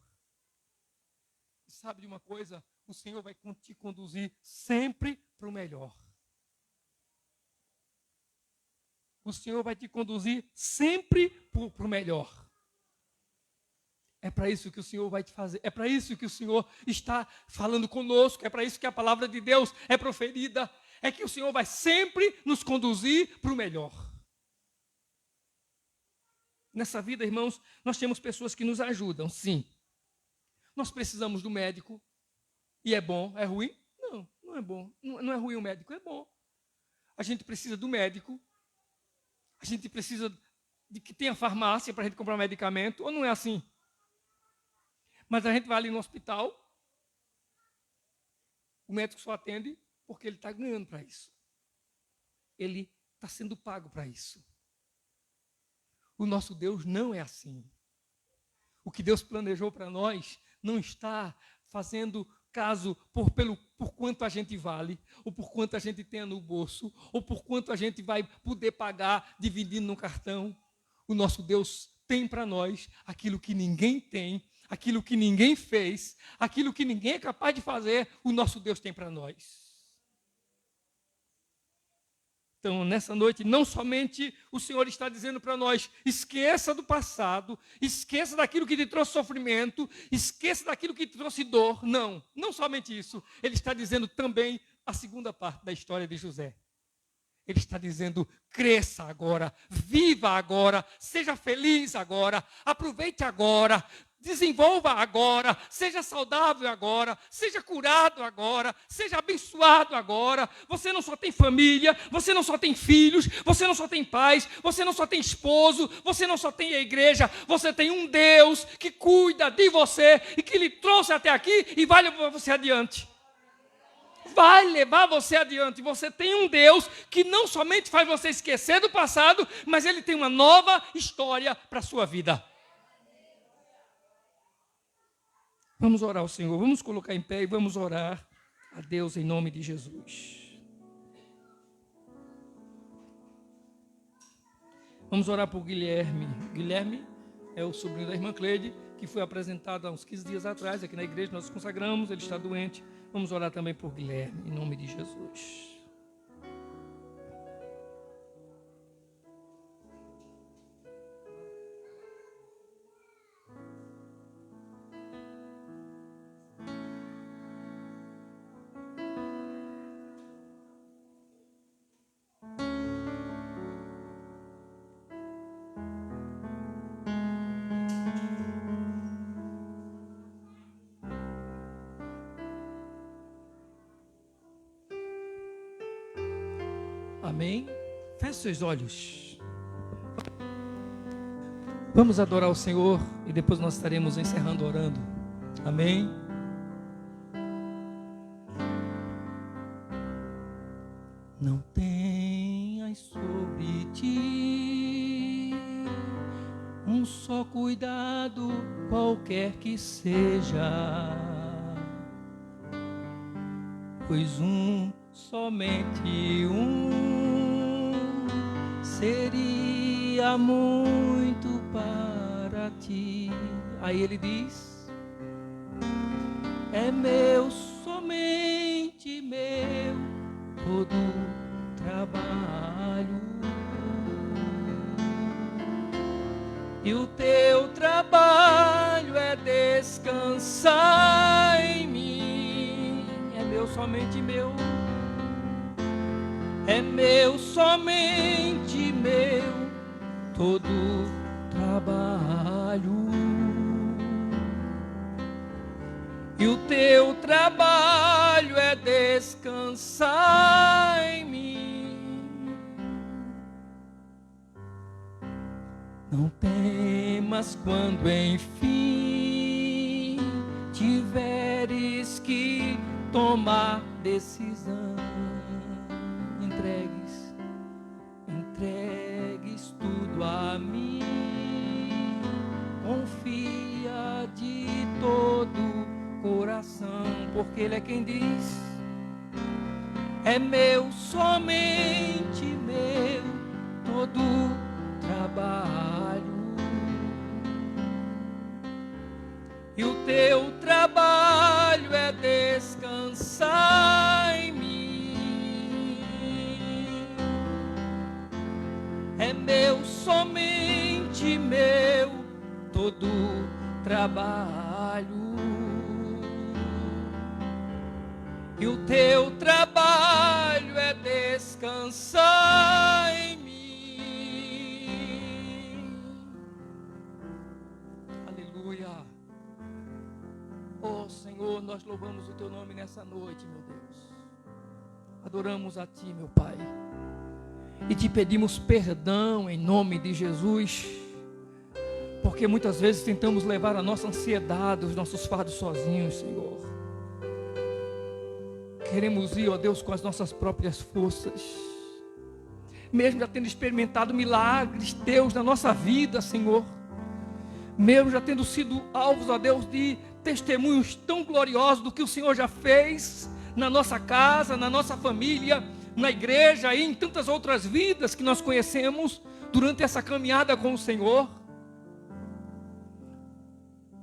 E sabe de uma coisa? O Senhor vai te conduzir sempre para o melhor. O Senhor vai te conduzir sempre para o melhor. É para isso que o Senhor vai te fazer, é para isso que o Senhor está falando conosco, é para isso que a palavra de Deus é proferida, é que o Senhor vai sempre nos conduzir para o melhor. Nessa vida, irmãos, nós temos pessoas que nos ajudam, sim. Nós precisamos do médico, e é bom, é ruim? Não, não é bom, não é ruim o médico, é bom. A gente precisa do médico, a gente precisa de que tenha farmácia para a gente comprar medicamento, ou não é assim? Mas a gente vai ali no hospital, o médico só atende porque ele está ganhando para isso. Ele está sendo pago para isso. O nosso Deus não é assim. O que Deus planejou para nós não está fazendo caso por quanto a gente vale, ou por quanto a gente tenha no bolso, ou por quanto a gente vai poder pagar dividindo no cartão. O nosso Deus tem para nós aquilo que ninguém tem, aquilo que ninguém fez, aquilo que ninguém é capaz de fazer, o nosso Deus tem para nós. Então, nessa noite, não somente o Senhor está dizendo para nós, esqueça do passado, esqueça daquilo que te trouxe sofrimento, esqueça daquilo que te trouxe dor. Não, não somente isso. Ele está dizendo também a segunda parte da história de José. Ele está dizendo, cresça agora, viva agora, seja feliz agora, aproveite agora, desenvolva agora, seja saudável agora, seja curado agora, seja abençoado agora. Você não só tem família, você não só tem filhos, você não só tem pais, você não só tem esposo, você não só tem a igreja, você tem um Deus que cuida de você e que lhe trouxe até aqui e vai levar você adiante. Vai levar você adiante. Você tem um Deus que não somente faz você esquecer do passado, mas Ele tem uma nova história para a sua vida. Vamos orar ao Senhor, vamos colocar em pé e vamos orar a Deus em nome de Jesus. Vamos orar por Guilherme. Guilherme é o sobrinho da irmã Cleide, que foi apresentado há uns 15 dias atrás, aqui na igreja nós consagramos, ele está doente. Vamos orar também por Guilherme, em nome de Jesus. Amém? Feche seus olhos. Vamos adorar o Senhor e depois nós estaremos encerrando orando. Amém? Não tenhas sobre ti um só cuidado, qualquer que seja, pois somente um seria muito para ti. Aí ele diz: é meu, somente meu, todo trabalho. E o teu trabalho é descansar em mim. É meu, somente meu. É meu, somente meu, todo trabalho. E o teu trabalho é descansar em mim. Não temas quando enfim tiveres que tomar decisão. Entregues tudo a mim. Confia de todo coração, porque Ele é quem diz: é meu, somente meu, todo trabalho. E o teu trabalho é descansar em mim. É meu, somente meu, todo trabalho. E o teu trabalho é descansar em mim. Aleluia. Oh Senhor, nós louvamos o teu nome nessa noite, meu Deus. Adoramos a ti, meu Pai. E te pedimos perdão em nome de Jesus, porque muitas vezes tentamos levar a nossa ansiedade, os nossos fardos sozinhos, Senhor. Queremos ir, ó Deus, com as nossas próprias forças, mesmo já tendo experimentado milagres, Deus, na nossa vida, Senhor, mesmo já tendo sido alvos, ó Deus, de testemunhos tão gloriosos do que o Senhor já fez na nossa casa, na nossa família, na igreja e em tantas outras vidas que nós conhecemos durante essa caminhada com o Senhor.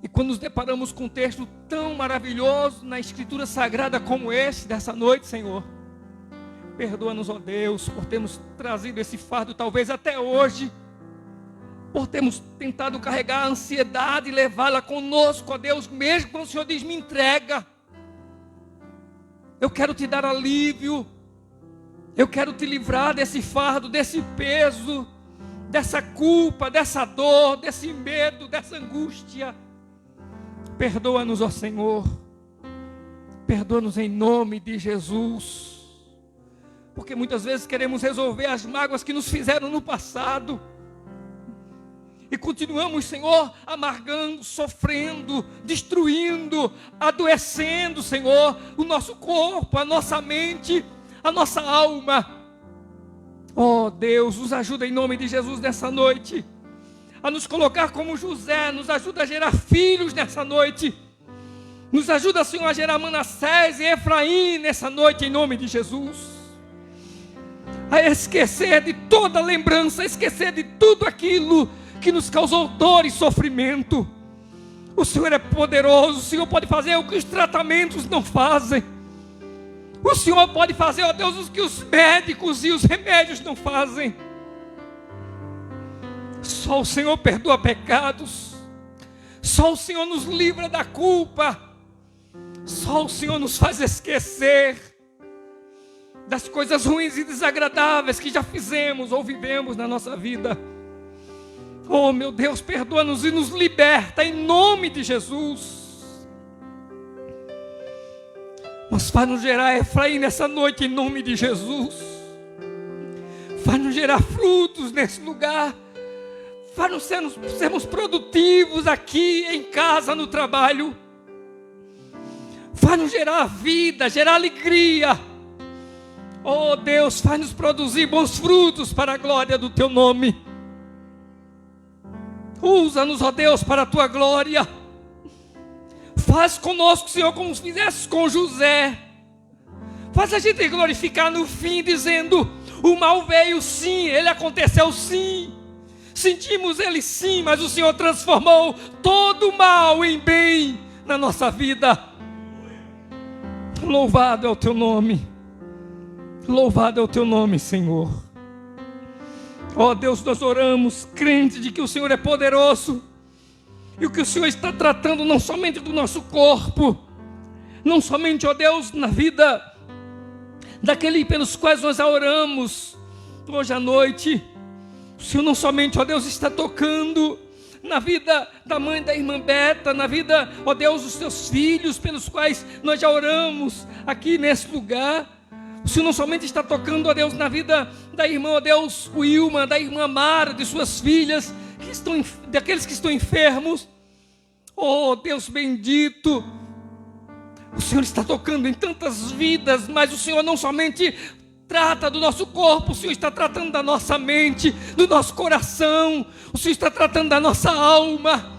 E quando nos deparamos com um texto tão maravilhoso na Escritura Sagrada como esse, dessa noite, Senhor, perdoa-nos, ó Deus, por termos trazido esse fardo talvez até hoje, por termos tentado carregar a ansiedade e levá-la conosco, ó Deus, mesmo quando o Senhor diz: me entrega, eu quero te dar alívio, eu quero te livrar desse fardo, desse peso, dessa culpa, dessa dor, desse medo, dessa angústia. Perdoa-nos, ó Senhor, perdoa-nos em nome de Jesus, porque muitas vezes queremos resolver as mágoas que nos fizeram no passado, e continuamos, Senhor, amargando, sofrendo, destruindo, adoecendo, Senhor, o nosso corpo, a nossa mente, a nossa alma. Oh Deus, nos ajuda em nome de Jesus nessa noite, a nos colocar como José, nos ajuda a gerar filhos nessa noite, nos ajuda, Senhor, a gerar Manassés e Efraim nessa noite em nome de Jesus, a esquecer de toda lembrança, a esquecer de tudo aquilo que nos causou dor e sofrimento. O Senhor é poderoso, o Senhor pode fazer o que os tratamentos não fazem, o Senhor pode fazer, ó Deus, o que os médicos e os remédios não fazem. Só o Senhor perdoa pecados, só o Senhor nos livra da culpa, só o Senhor nos faz esquecer das coisas ruins e desagradáveis que já fizemos ou vivemos na nossa vida. Oh meu Deus, perdoa-nos e nos liberta em nome de Jesus. Mas faz-nos gerar Efraim nessa noite em nome de Jesus. Faz-nos gerar frutos nesse lugar. Faz-nos sermos produtivos aqui em casa, no trabalho. Faz-nos gerar vida, gerar alegria. Oh Deus, faz-nos produzir bons frutos para a glória do Teu nome. Usa-nos, ó Deus, para a Tua glória. Faz conosco, Senhor, como fizeste com José. Faz a gente glorificar no fim, dizendo: O mal veio sim, ele aconteceu sim. Sentimos ele sim, mas o Senhor transformou todo o mal em bem na nossa vida. Louvado é o teu nome. Louvado é o teu nome, Senhor. Ó Deus, nós oramos, crentes de que o Senhor é poderoso. E o que o Senhor está tratando não somente do nosso corpo, não somente, ó Deus, na vida daqueles pelos quais nós oramos hoje à noite. O Senhor não somente, ó Deus, está tocando na vida da mãe da irmã Beta, na vida, ó Deus, dos teus filhos pelos quais nós já oramos aqui nesse lugar. O Senhor não somente está tocando, ó Deus, na vida da irmã, ó Deus, Wilma, da irmã Mara, de suas filhas, daqueles que estão enfermos. Oh Deus bendito, o Senhor está tocando em tantas vidas, mas o Senhor não somente trata do nosso corpo, o Senhor está tratando da nossa mente, do nosso coração, o Senhor está tratando da nossa alma,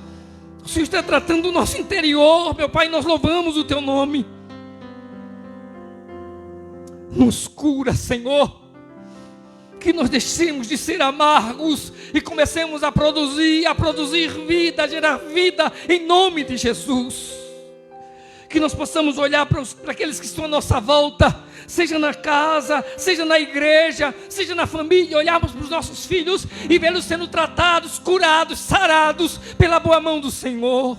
o Senhor está tratando do nosso interior. Meu Pai, nós louvamos o teu nome. Nos cura, Senhor, que nós deixemos de ser amargos e comecemos a produzir vida, a gerar vida em nome de Jesus. Que nós possamos olhar para aqueles que estão à nossa volta, seja na casa, seja na igreja, seja na família, olharmos para os nossos filhos e vê-los sendo tratados, curados, sarados pela boa mão do Senhor.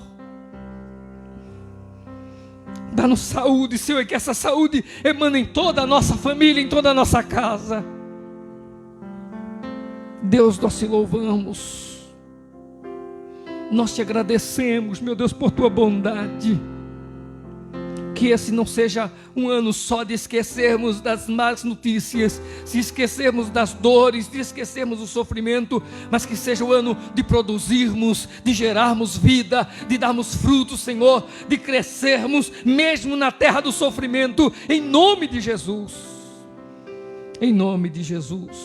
Dá-nos saúde, Senhor, e que essa saúde emane em toda a nossa família, em toda a nossa casa. Deus, nós te louvamos, nós te agradecemos, meu Deus, por tua bondade. Que esse não seja um ano só de esquecermos das más notícias, de esquecermos das dores, de esquecermos do sofrimento, mas que seja o ano de produzirmos, de gerarmos vida, de darmos frutos, Senhor, de crescermos mesmo na terra do sofrimento, em nome de Jesus. Em nome de Jesus.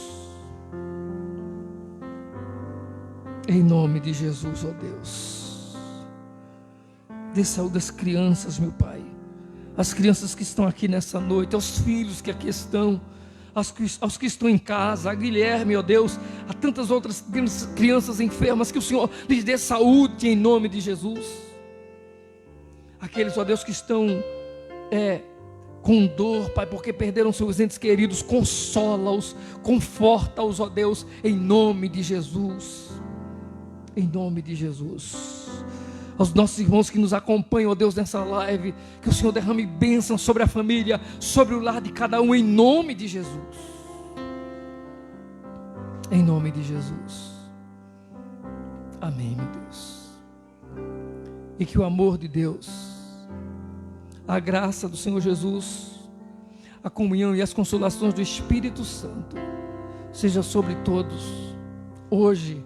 Em nome de Jesus, ó Deus. Dê saúde às crianças, meu Pai. As crianças que estão aqui nessa noite, aos filhos que aqui estão, aos que estão em casa, a Guilherme, ó Deus, a tantas outras crianças enfermas, que o Senhor lhes dê saúde em nome de Jesus. Aqueles, ó Deus, que estão com dor, Pai, porque perderam seus entes queridos, consola-os, conforta-os, ó Deus, em nome de Jesus. Em nome de Jesus. Aos nossos irmãos que nos acompanham, ó Deus, nessa live, que o Senhor derrame bênção sobre a família, sobre o lar de cada um, em nome de Jesus. Em nome de Jesus. Amém, meu Deus. E que o amor de Deus, a graça do Senhor Jesus, a comunhão e as consolações do Espírito Santo seja sobre todos, hoje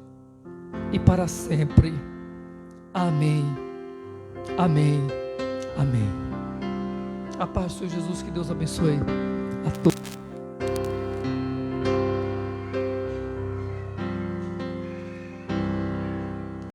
e para sempre. Amém, amém, amém. A paz do Senhor Jesus, que Deus abençoe a todos.